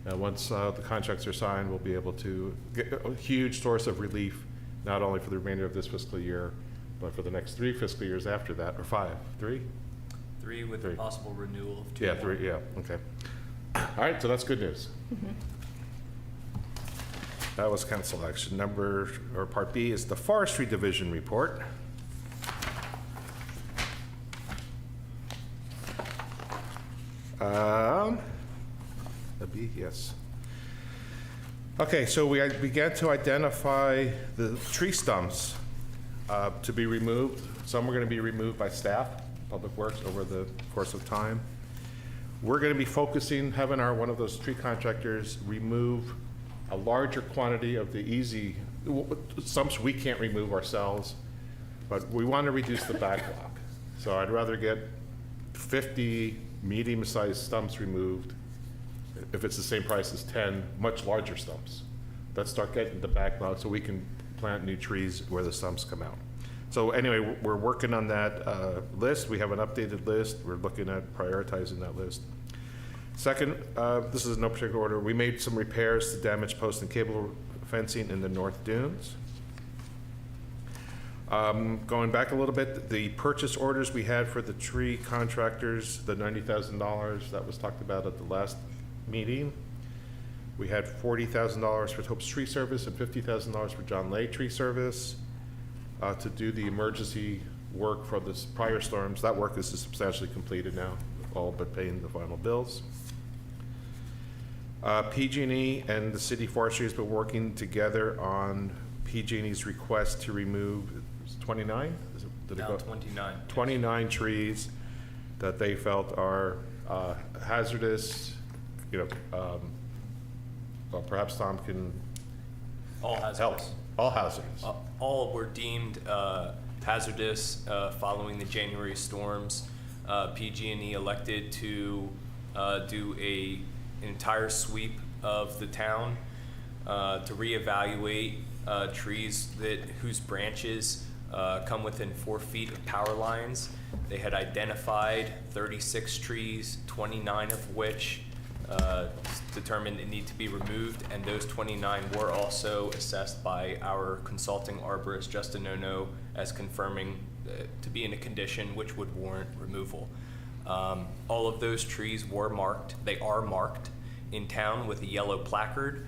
Once the contracts are signed, we'll be able to get a huge source of relief, not only for the remainder of this fiscal year, but for the next 3 fiscal years after that, or 5, 3? 3 with a possible renewal of 2 Yeah, more. 3, yeah, okay. All right, so that's good news. That was council action. Part B is the Forestry Division report. Yes. Okay, so we began to identify the tree stumps to be removed. Some are going to be removed by staff, Public Works, over the course of time. We're going to be focusing, having one of those tree contractors remove a larger quantity of the stumps we can't remove ourselves, but we want to reduce the backlog. So I'd rather get 50 medium-sized stumps removed if it's the same price as 10 much larger stumps. Let's start getting the backlog so we can plant new trees where the stumps come out. So anyway, we're working on that list. We have an updated list. We're looking at prioritizing that list. Second, this is in no particular order. We made some repairs to damaged post and cable fencing in the North Dunes. Going back a little bit, the purchase orders we had for the tree contractors, the $90,000 that was talked about at the last meeting. We had $40,000 for Hope's Tree Service and $50,000 for John Lay Tree Service to do the emergency work for the prior storms. That work is substantially completed now, all but paying the final bills. PG&E and the City Forestry has been working together on PG&E's request to remove 29? Did it Now go? 29. 29 trees that they felt are hazardous. You know, well, perhaps Tom can All hazardous. help. All hazardous. All were deemed hazardous following the January storms. PG&E elected to do an entire sweep of the town to reevaluate trees whose branches come within 4 feet of power lines. They had identified 36 trees, 29 of which determined it need to be removed, and those 29 were also assessed by our consulting arborist, Justin Ono, as confirming to be in a condition which would warrant removal. All of those trees were marked. They are marked in town with a yellow placard.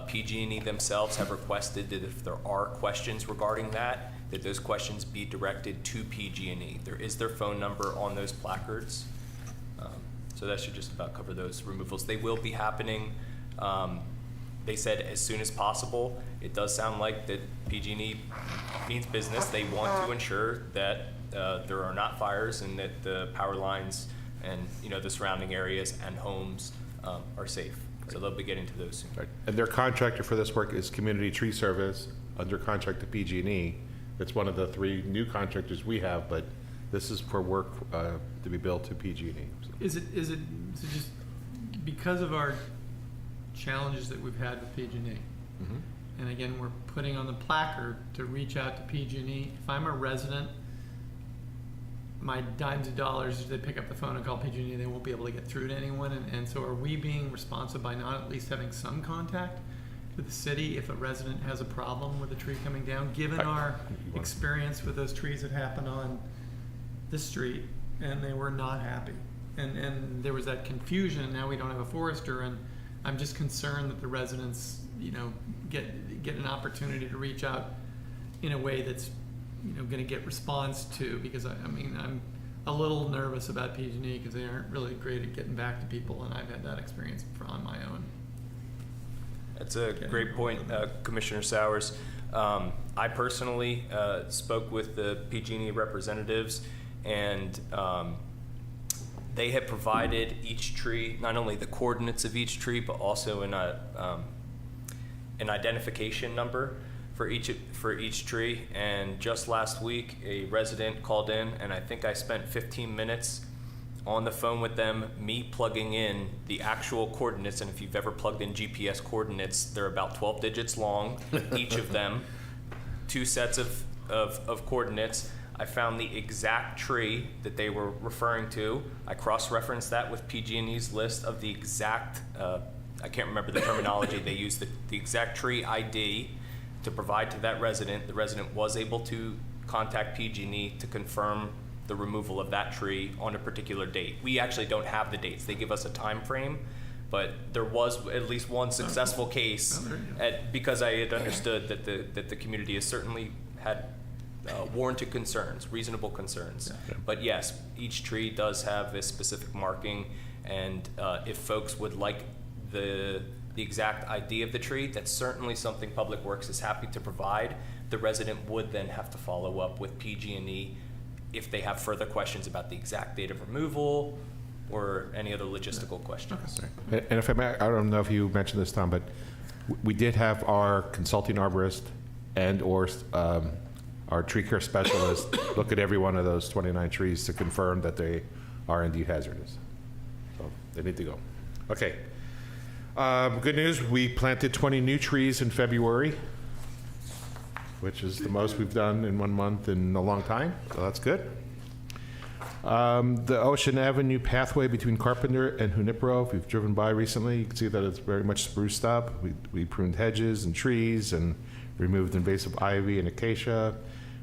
PG&E themselves have requested that if there are questions regarding that those questions be directed to PG&E. There is their phone number on those placards. So that should just about cover those removals. They will be happening, they said, as soon as possible. It does sound like that PG&E means business. They want to ensure that there are not fires and that the power lines and the surrounding areas and homes are safe. So they'll be getting to those soon. Right. And their contractor for this work is Community Tree Service, under contract to PG&E. It's one of the 3 new contractors we have, but this is for work to be billed to PG&E. So. Is it just because of our challenges that we've had with PG&E? Mm-hmm. And again, we're putting on the placard to reach out to PG&E. If I'm a resident, my dimes and dollars, if they pick up the phone and call PG&E, they won't be able to get through to anyone. And so are we being responsible by not at least having some contact with the city if a resident has a problem with a tree coming down, given our experience with those trees that happened on the street and they were not happy? And there was that confusion. Now we don't have a forester, and I'm just concerned that the residents, get an opportunity to reach out in a way that's, going to get response to, because I'm a little nervous about PG&E because they aren't really great at getting back to people, and I've had that experience on my own. That's a great point, Commissioner Sowers. I personally spoke with the PG&E representatives, and they had provided each tree, not only the coordinates of each tree, but also an identification number for each tree. And just last week, a resident called in, and I think I spent 15 minutes on the phone with them, me plugging in the actual coordinates. And if you've ever plugged in GPS coordinates, they're about 12 digits long, each of them, 2 sets of coordinates. I found the exact tree that they were referring to. I cross-referenced that with PG&E's list of the exact, I can't remember the terminology they used, the exact tree ID to provide to that resident. The resident was able to contact PG&E to confirm the removal of that tree on a particular date. We actually don't have the dates. They give us a time frame, but there was at least one successful case because I had understood that the community has certainly had warranted concerns, reasonable concerns. Yeah. But yes, each tree does have a specific marking, and if folks would like the exact ID of the tree, that's certainly something Public Works is happy to provide. The resident would then have to follow up with PG&E if they have further questions about the exact date of removal or any other logistical questions. And if I may, I don't know if you mentioned this, Tom, but we did have our consulting arborist and or our tree care specialist look at every one of those 29 trees to confirm that they are indeed hazardous. So they need to go. Okay. Good news, we planted 20 new trees in February. which is the most we've done in 1 month in a long time, so that's good. The Ocean Avenue pathway between Carpenter and Junipero, if you've driven by recently, you can see that it's very much spruced up. We pruned hedges and trees and removed invasive ivy and acacia.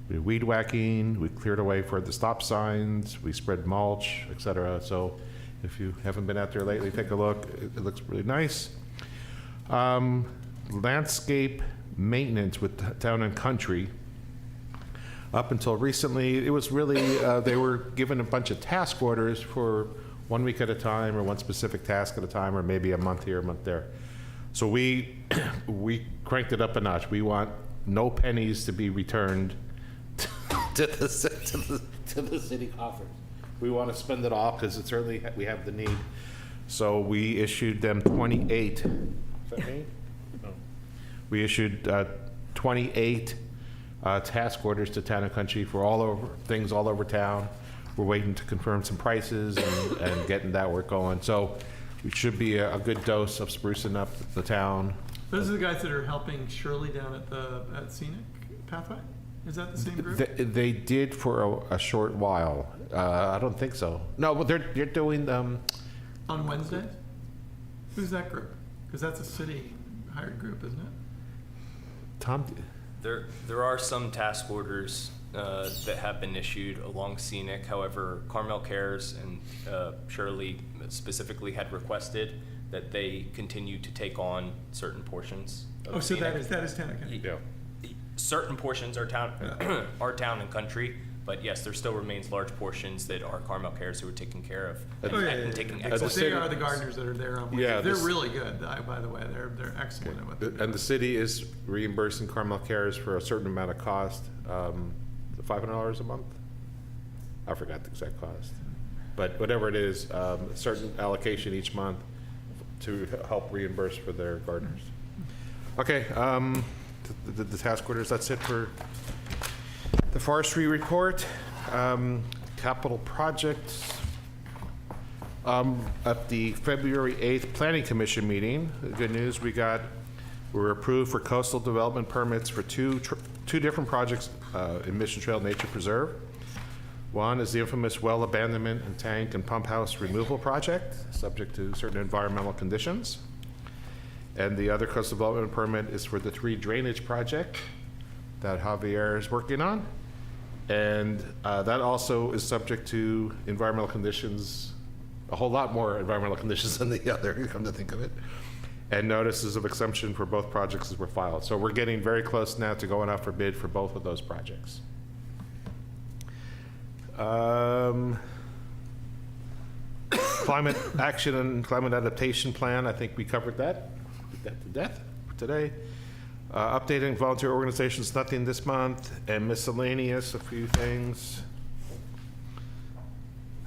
We did weed whacking, we cleared away for the stop signs, we spread mulch, etc. So if you haven't been out there lately, take a look. It looks really nice. Landscape maintenance with Town and Country. Up until recently, it was really, they were given a bunch of task orders for 1 week at a time or one specific task at a time, or maybe a month here, a month there. So we cranked it up a notch. We want no pennies to be returned to the city coffers. We want to spend it all because certainly we have the need. So we issued them 28. Is that me? No. We issued 28 task orders to Town and Country for things all over town. We're waiting to confirm some prices and getting that work going. So it should be a good dose of sprucing up the town. Those are the guys that are helping Shirley down at Scenic Pathway? Is that the same group? They did for a short while. I don't think so. No, but they're doing on Wednesdays? Who's that group? Because that's a city hired group, isn't it? Tom? There are some task orders that have been issued along Scenic. However, Carmel Cares and Shirley specifically had requested that they continue to take on certain portions of so Scenic. that is Town and Country. Yeah. Certain portions are town and country, but yes, there still remains large portions that are Carmel Cares who are taking care of and taking excellent. They are the gardeners that are there on Wednesday. Yeah, they're really good, by the way. They're excellent at what they're doing. And the city is reimbursing Carmel Cares for a certain amount of cost, $500 a month. I forgot the exact cost, but whatever it is, a certain allocation each month to help reimburse for their gardeners. Okay, the task orders. That's it for the forestry report. Capital projects. At the February 8th Planning Commission meeting, the good news, we were approved for coastal development permits for two different projects in Mission Trail Nature Preserve. One is the infamous well abandonment and tank and pump house removal project, subject to certain environmental conditions. And the other coastal development permit is for the 3 drainage project that Javier is working on. And that also is subject to environmental conditions, a whole lot more environmental conditions than the other, come to think of it. And notices of exemption for both projects were filed. So we're getting very close now to going out for bid for both of those projects. Climate action and climate adaptation plan, I think we covered that. Beat that to death for today. Updating volunteer organizations, nothing this month, and miscellaneous, a few things.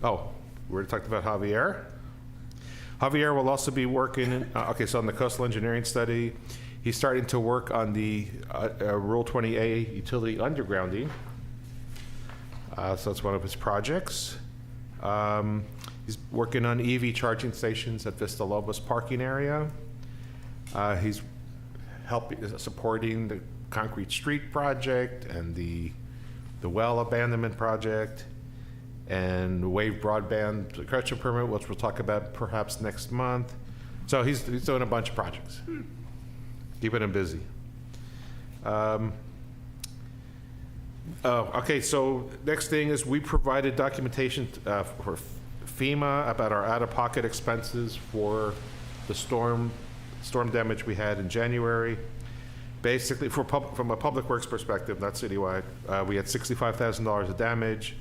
Oh, we already talked about Javier. Javier will also be working, so on the coastal engineering study. He's starting to work on the Rule 20A utility undergrounding. So that's one of his projects. He's working on EV charging stations at Vista Lobos parking area. He's supporting the concrete street project and the well abandonment project and wave broadband encroachment permit, which we'll talk about perhaps next month. So he's doing a bunch of projects, keeping him busy. Okay, so next thing is we provided documentation for FEMA about our out-of-pocket expenses for the storm damage we had in January. Basically, from a public works perspective, not citywide, we had $65,000 of damage.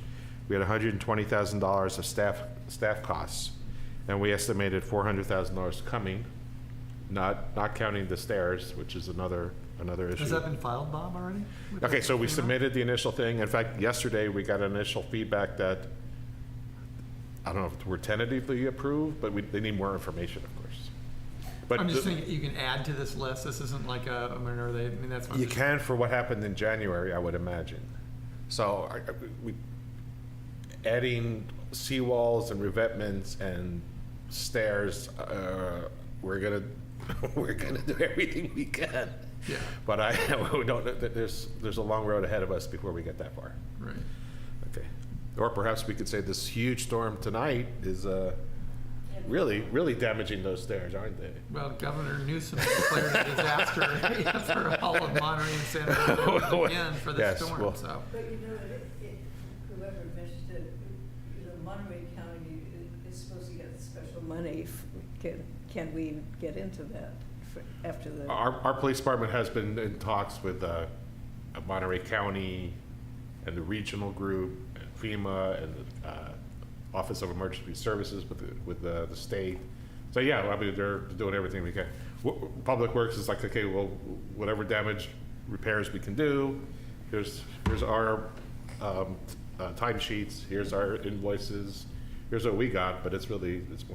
We had $120,000 of staff costs, and we estimated $400,000 coming, not counting the stairs, which is another issue. Has that been filed, Bob, already? Okay, so we submitted the initial thing. In fact, yesterday we got initial feedback that, I don't know if we're tentatively approved, but they need more information, of course. But I'm just thinking you can add to this list. This isn't like that's what you can for what happened in January, I would imagine. So we adding seawalls and revetments and stairs, we're gonna do everything we can. Yeah. But we don't, there's a long road ahead of us before we get that far. Right. Okay. Or perhaps we could say this huge storm tonight is really damaging those stairs, aren't they? Well, Governor Newsom declared a disaster for all of Monterey and San Francisco again for the Yes, storm. well- So But whoever mentioned it, Monterey County is supposed to get special money. Can we get into that after the? Our police department has been in talks with Monterey County and the regional group and FEMA and the Office of Emergency Services with the state. So yeah, I mean, they're doing everything we can. Public Works is like, okay, well, whatever damage repairs we can do, here's our timesheets, here's our invoices, here's what we got, but it's more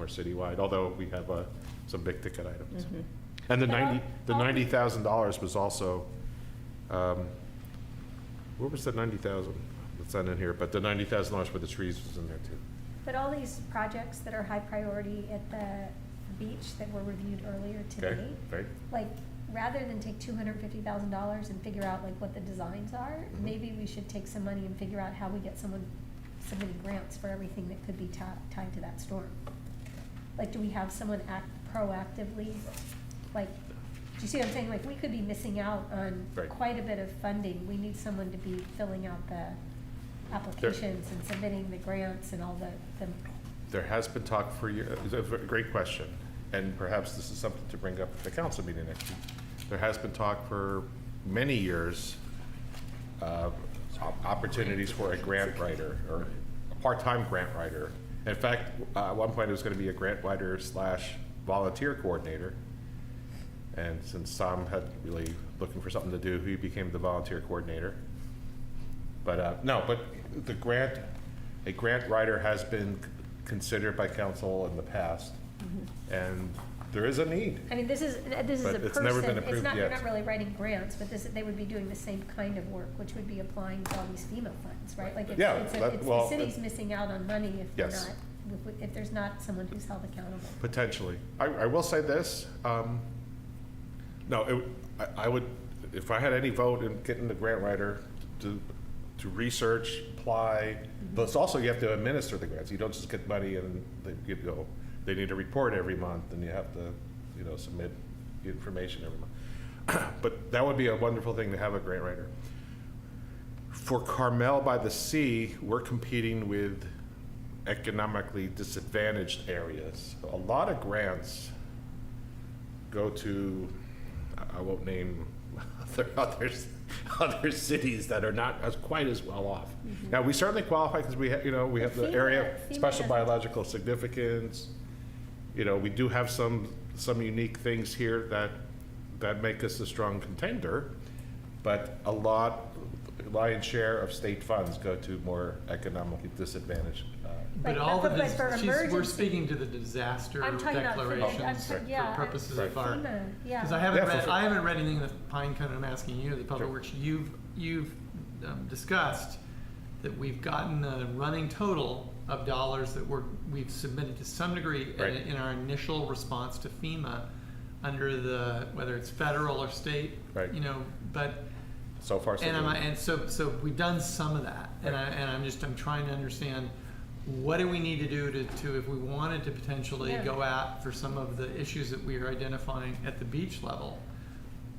citywide, although we have some big ticket items. Mhm. And the $90,000 was also, what was the 90,000? It's not in here, but the $90,000 for the trees was in there too. But all these projects that are high priority at the beach that were reviewed earlier today, Right. like, rather than take $250,000 and figure out like what the designs are, maybe we should take some money and figure out how we get someone submitting grants for everything that could be tied to that storm. Like, do we have someone act proactively? Like, do you see what I'm saying? Like, we could be missing out on Right. quite a bit of funding. We need someone to be filling out the applications and submitting the grants and all the There has been talk for years. It's a great question, and perhaps this is something to bring up at the council meeting next week. There has been talk for many years, opportunities for a grant writer or a part-time grant writer. In fact, at one point it was going to be a grant writer / volunteer coordinator. And since Tom had really looking for something to do, he became the volunteer coordinator. But no, but a grant writer has been considered by council in the past, and there is a need. I mean, this is But a person. it's never been approved They're yet. not really writing grants, but they would be doing the same kind of work, which would be applying to all these FEMA funds, right? Like, the city's missing out on money if they're Yes. not, if there's not someone who's held accountable. Potentially. I will say this, no, I would, if I had any vote in getting the grant writer to research, apply, but it's also, you have to administer the grants. You don't just get money and they need a report every month and you have to, submit information every month. But that would be a wonderful thing to have a grant writer. For Carmel-by-the-Sea, we're competing with economically disadvantaged areas. A lot of grants go to, I won't name other cities that are not quite as well off. Now, we certainly qualify because we have the area of special biological significance. We do have some unique things here that make us a strong contender, but lion's share of state funds go to more economically disadvantaged. But we're speaking to the disaster I'm talking about declarations for purposes of our. FEMA, yeah. Because I haven't read anything in the Pine Cone. I'm asking you, the Public Works. You've discussed that we've gotten a running total of dollars that we've submitted to some degree in our initial response to FEMA under whether it's federal or state. Right. But. So far, so good. So we've done some of that, and I'm trying to understand. What do we need to do to if we wanted to potentially go out for some of the issues that we are identifying at the beach level?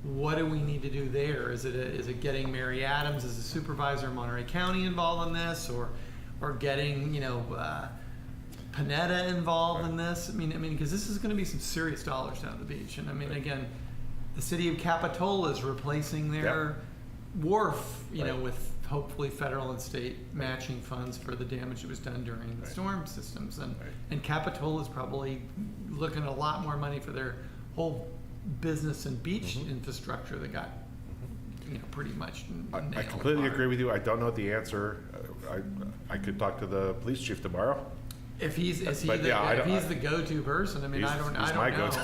What do we need to do there? Is it getting Mary Adams as a supervisor in Monterey County involved in this, or getting Panetta involved in this? I mean, because this is going to be some serious dollars down at the beach, and again, the city of Capitola is replacing their wharf, with hopefully federal and state matching funds for the damage that was done during the storm systems. And Capitola is probably looking at a lot more money for their whole business and beach infrastructure that got pretty much nailed. I completely agree with you. I don't know the answer. I could talk to the police chief tomorrow. If he's the go-to person, I don't know.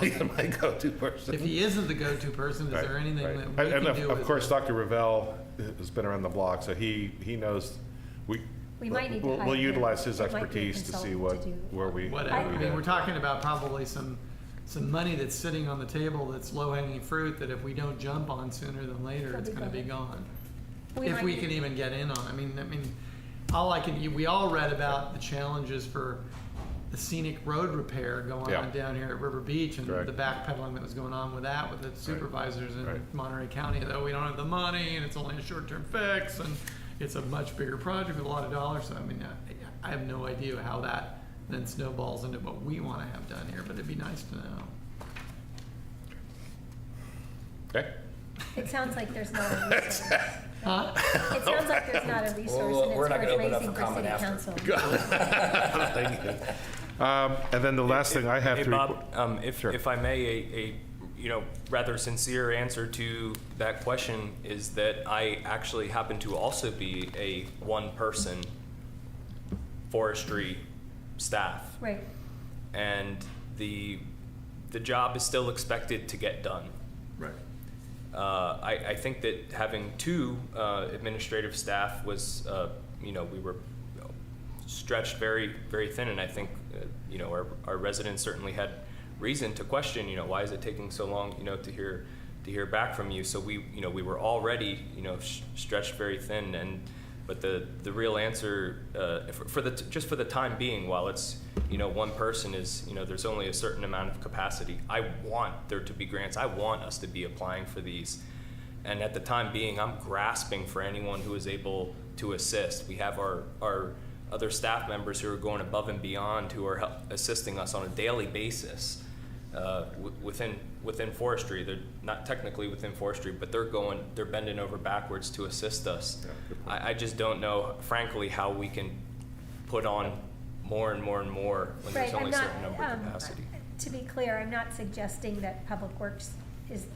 He's my go-to person. If he isn't the go-to person, is there anything that we and can do? Of course, Dr. Ravel has been around the block, so he knows. We might need to we'll utilize his expertise to see where we. We're talking about probably some some money that's sitting on the table that's low-hanging fruit that if we don't jump on sooner than later, It'll it's be going to be gone. gone. We If might we be- can even get in on. I mean, we all read about the challenges for the scenic road repair going Yeah. on down here at River Beach and Correct. the backpedaling that was going on with that with the supervisors in Right. Monterey County, though we don't have the money and it's only a short-term fix and it's a much bigger project with a lot of dollars. So, I mean, I have no idea how that then snowballs into what we want to have done here, but it'd be nice to know. Okay. It sounds like there's not a resource. Huh? It sounds like there's not a resource Well, we're and not it's gonna worth open up raising for for comment city after. council. And then the last thing I have Hey, to Bob, if I may, a rather sincere answer to that question is that I actually happen to also be a one-person forestry staff, Right. and the job is still expected to get done. Right. I think that having two administrative staff was, we were stretched very, very thin, and I think, our residents certainly had reason to question, why is it taking so long, to hear back from you? So we were already, stretched very thin, but the real answer for the time being, while it's one person is there's only a certain amount of capacity. I want there to be grants. I want us to be applying for these, and at the time being, I'm grasping for anyone who is able to assist. We have our other staff members who are going above and beyond, who are assisting us on a daily basis within forestry. They're not technically within forestry, but they're bending over backwards to assist us. I just don't know, frankly, how we can put on more and more and more when there's Right, only I'm a certain number of not, capacity. to be clear, I'm not suggesting that Public Works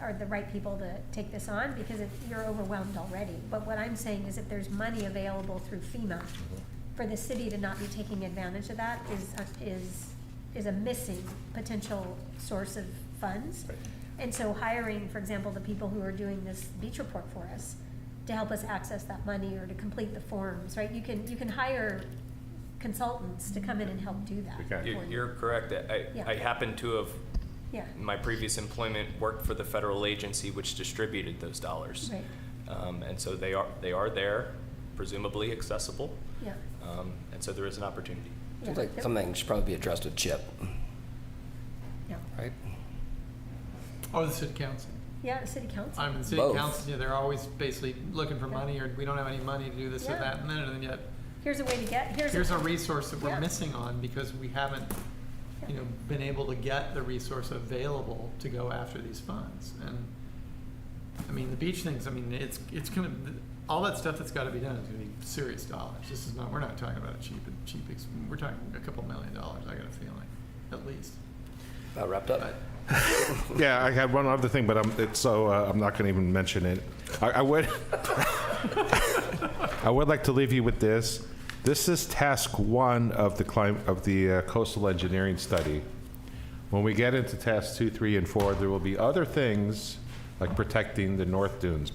are the right people to take this on, because you're overwhelmed already. But what I'm saying is if there's money available through FEMA, for the city to not be taking advantage of that is a missing potential source of funds. And so hiring, for example, the people who are doing this beach report for us to help us access that money or to complete the forms, right? You can hire consultants to come in and help do that. for you. You're correct. Yeah. I happen to have, Yeah. in my previous employment, worked for the federal agency which distributed those dollars. Right. And so they are there, presumably accessible. Yeah. And so there is an opportunity. Seems like something should probably be addressed with CHIP. Yeah. Right? Or the city council. Yeah, the city council. I mean, city Both. council, they're always basically looking for money, or we don't have any money to do this or Yeah. that, and then yet, Here's a way to get, here's a resource that we're Yeah. missing on because we haven't, been able to get the resource available to go after these funds. And, I mean, the beach things, I mean, it's gonna, all that stuff that's gotta be done is gonna be serious dollars. We're not talking about a cheap, we're talking a couple $1 million, I got a feeling, at least. About wrapped up. Yeah, I had one other thing, but I'm not going to even mention it. I would like to leave you with this. This is task 1 of the coastal engineering study. When we get into tasks 2, 3, and 4, there will be other things like protecting the North Dunes.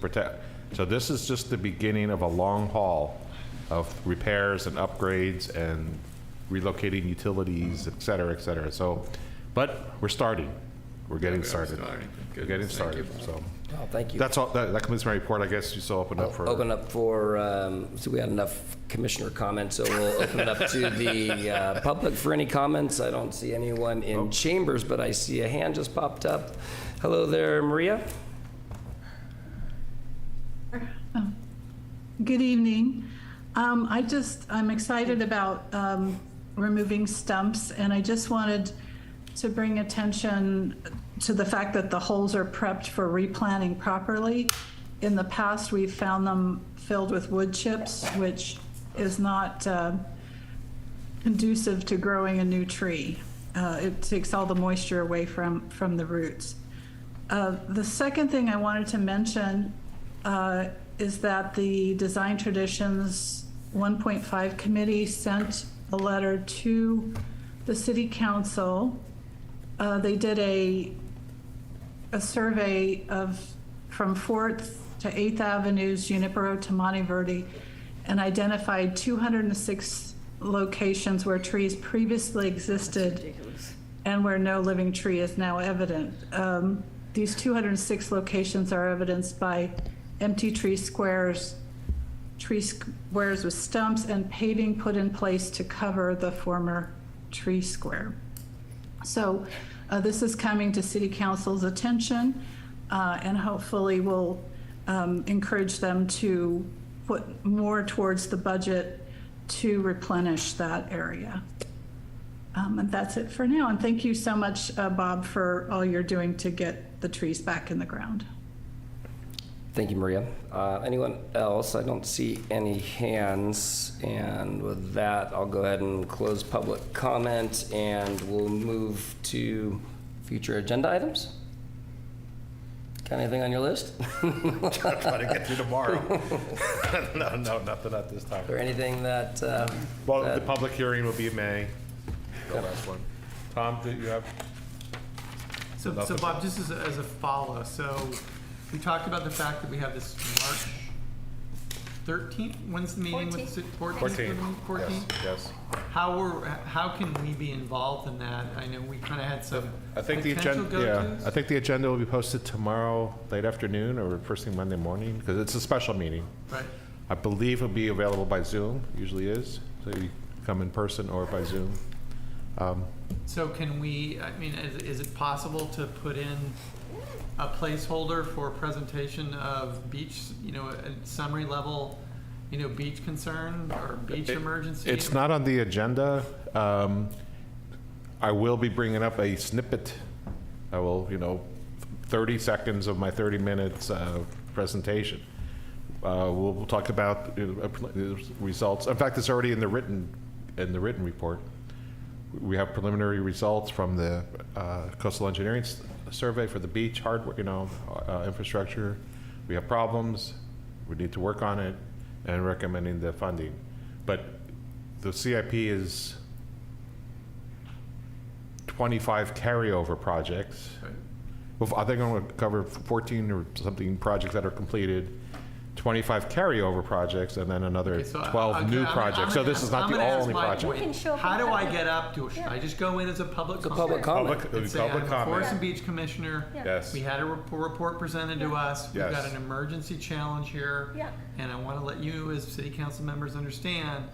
So this is just the beginning of a long haul of repairs and upgrades and relocating utilities, et cetera, et cetera. So, but we're starting. We're getting started. We're getting started. So, Well, thank you. that's all. That completes my report. I guess you still open up for. Open up for, so we had enough commissioner comments, so we'll open it up to the public for any comments. I don't see anyone in chambers, but I see a hand just popped up. Hello there, Maria. Good evening. I'm excited about removing stumps, and I just wanted to bring attention to the fact that the holes are prepped for replanting properly. In the past, we've found them filled with wood chips, which is not conducive to growing a new tree. It takes all the moisture away from the roots. The second thing I wanted to mention is that the Design Traditions 1.5 committee sent a letter to the city council. They did a survey from 4th to 8th Avenues, Junipero to Monteverde, and identified 206 locations where trees previously existed and where no living tree is now evident. These 206 locations are evidenced by empty tree squares with stumps and paving put in place to cover the former tree square. So this is coming to City Council's attention, and hopefully will encourage them to put more towards the budget to replenish that area. And that's it for now. And thank you so much, Bob, for all you're doing to get the trees back in the ground. Thank you, Maria. Anyone else? I don't see any hands. And with that, I'll go ahead and close public comment, and we'll move to future agenda items. Got anything on your list? I'm trying to get through tomorrow. No, nothing at this time. Or anything that... the public hearing will be in May, the last one. Tom, do you have? So Bob, just as a follow, so we talked about the fact that we have this March 13th. When's the meeting with the city? 14th. 14th? Yes. How can we be involved in that? I know we kind of had some I think the potential agenda. Yeah, go-tos. I think the agenda will be posted tomorrow late afternoon or first thing Monday morning because it's a special meeting. Right. I believe it'll be available by Zoom. Usually is. So you come in person or by Zoom. So can we, I mean, is it possible to put in a placeholder for presentation of beach, a summary level, beach concern or beach emergency? It's not on the agenda. I will be bringing up a snippet. I will, 30 seconds of my 30 minutes presentation. We'll talk about the results. In fact, it's already in the written report. We have preliminary results from the coastal engineering survey for the beach hardware, infrastructure. We have problems. We need to work on it, and recommending the funding. But the CIP is 25 carryover projects. Right. Well, I think I'm going to cover 14 or something projects that are completed, 25 carryover projects, and then another 12 new projects. So this is not the only project. How do I get up to it? Should I just go in as a public comment? And say, I'm a Forest and Beach Commissioner. Yes. We had a report presented to us. We've Yes. got an emergency challenge here. Yeah. And I want to let you as city council members understand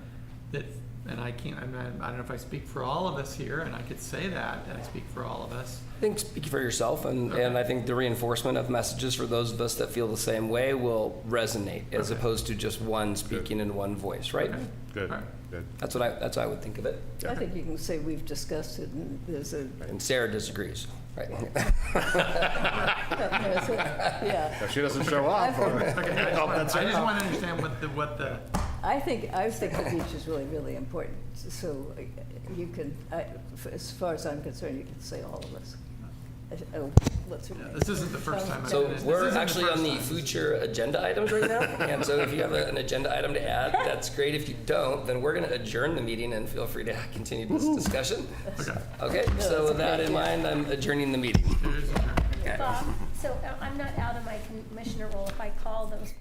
that, and I don't know if I speak for all of us here, and I could say that I speak for all of us. I think speak for yourself, and I think the reinforcement of messages for those of us that feel the same way will resonate, as opposed to just one speaking in one voice, right? Good. Good. That's what I would think of it. I think you can say we've discussed it, and there's a. And Sarah disagrees, right? Yeah. If she doesn't show up. I just want to understand what the. I think the beach is really, really important. So you can, as far as I'm concerned, you can say all of us. This isn't the first time. So we're actually on the future agenda items right now, and so if you have an agenda item to add, that's great. If you don't, then we're going to adjourn the meeting and feel free to continue this discussion. Okay. So with that in mind, I'm adjourning the meeting. Bob, so I'm not out of my commissioner role if I call those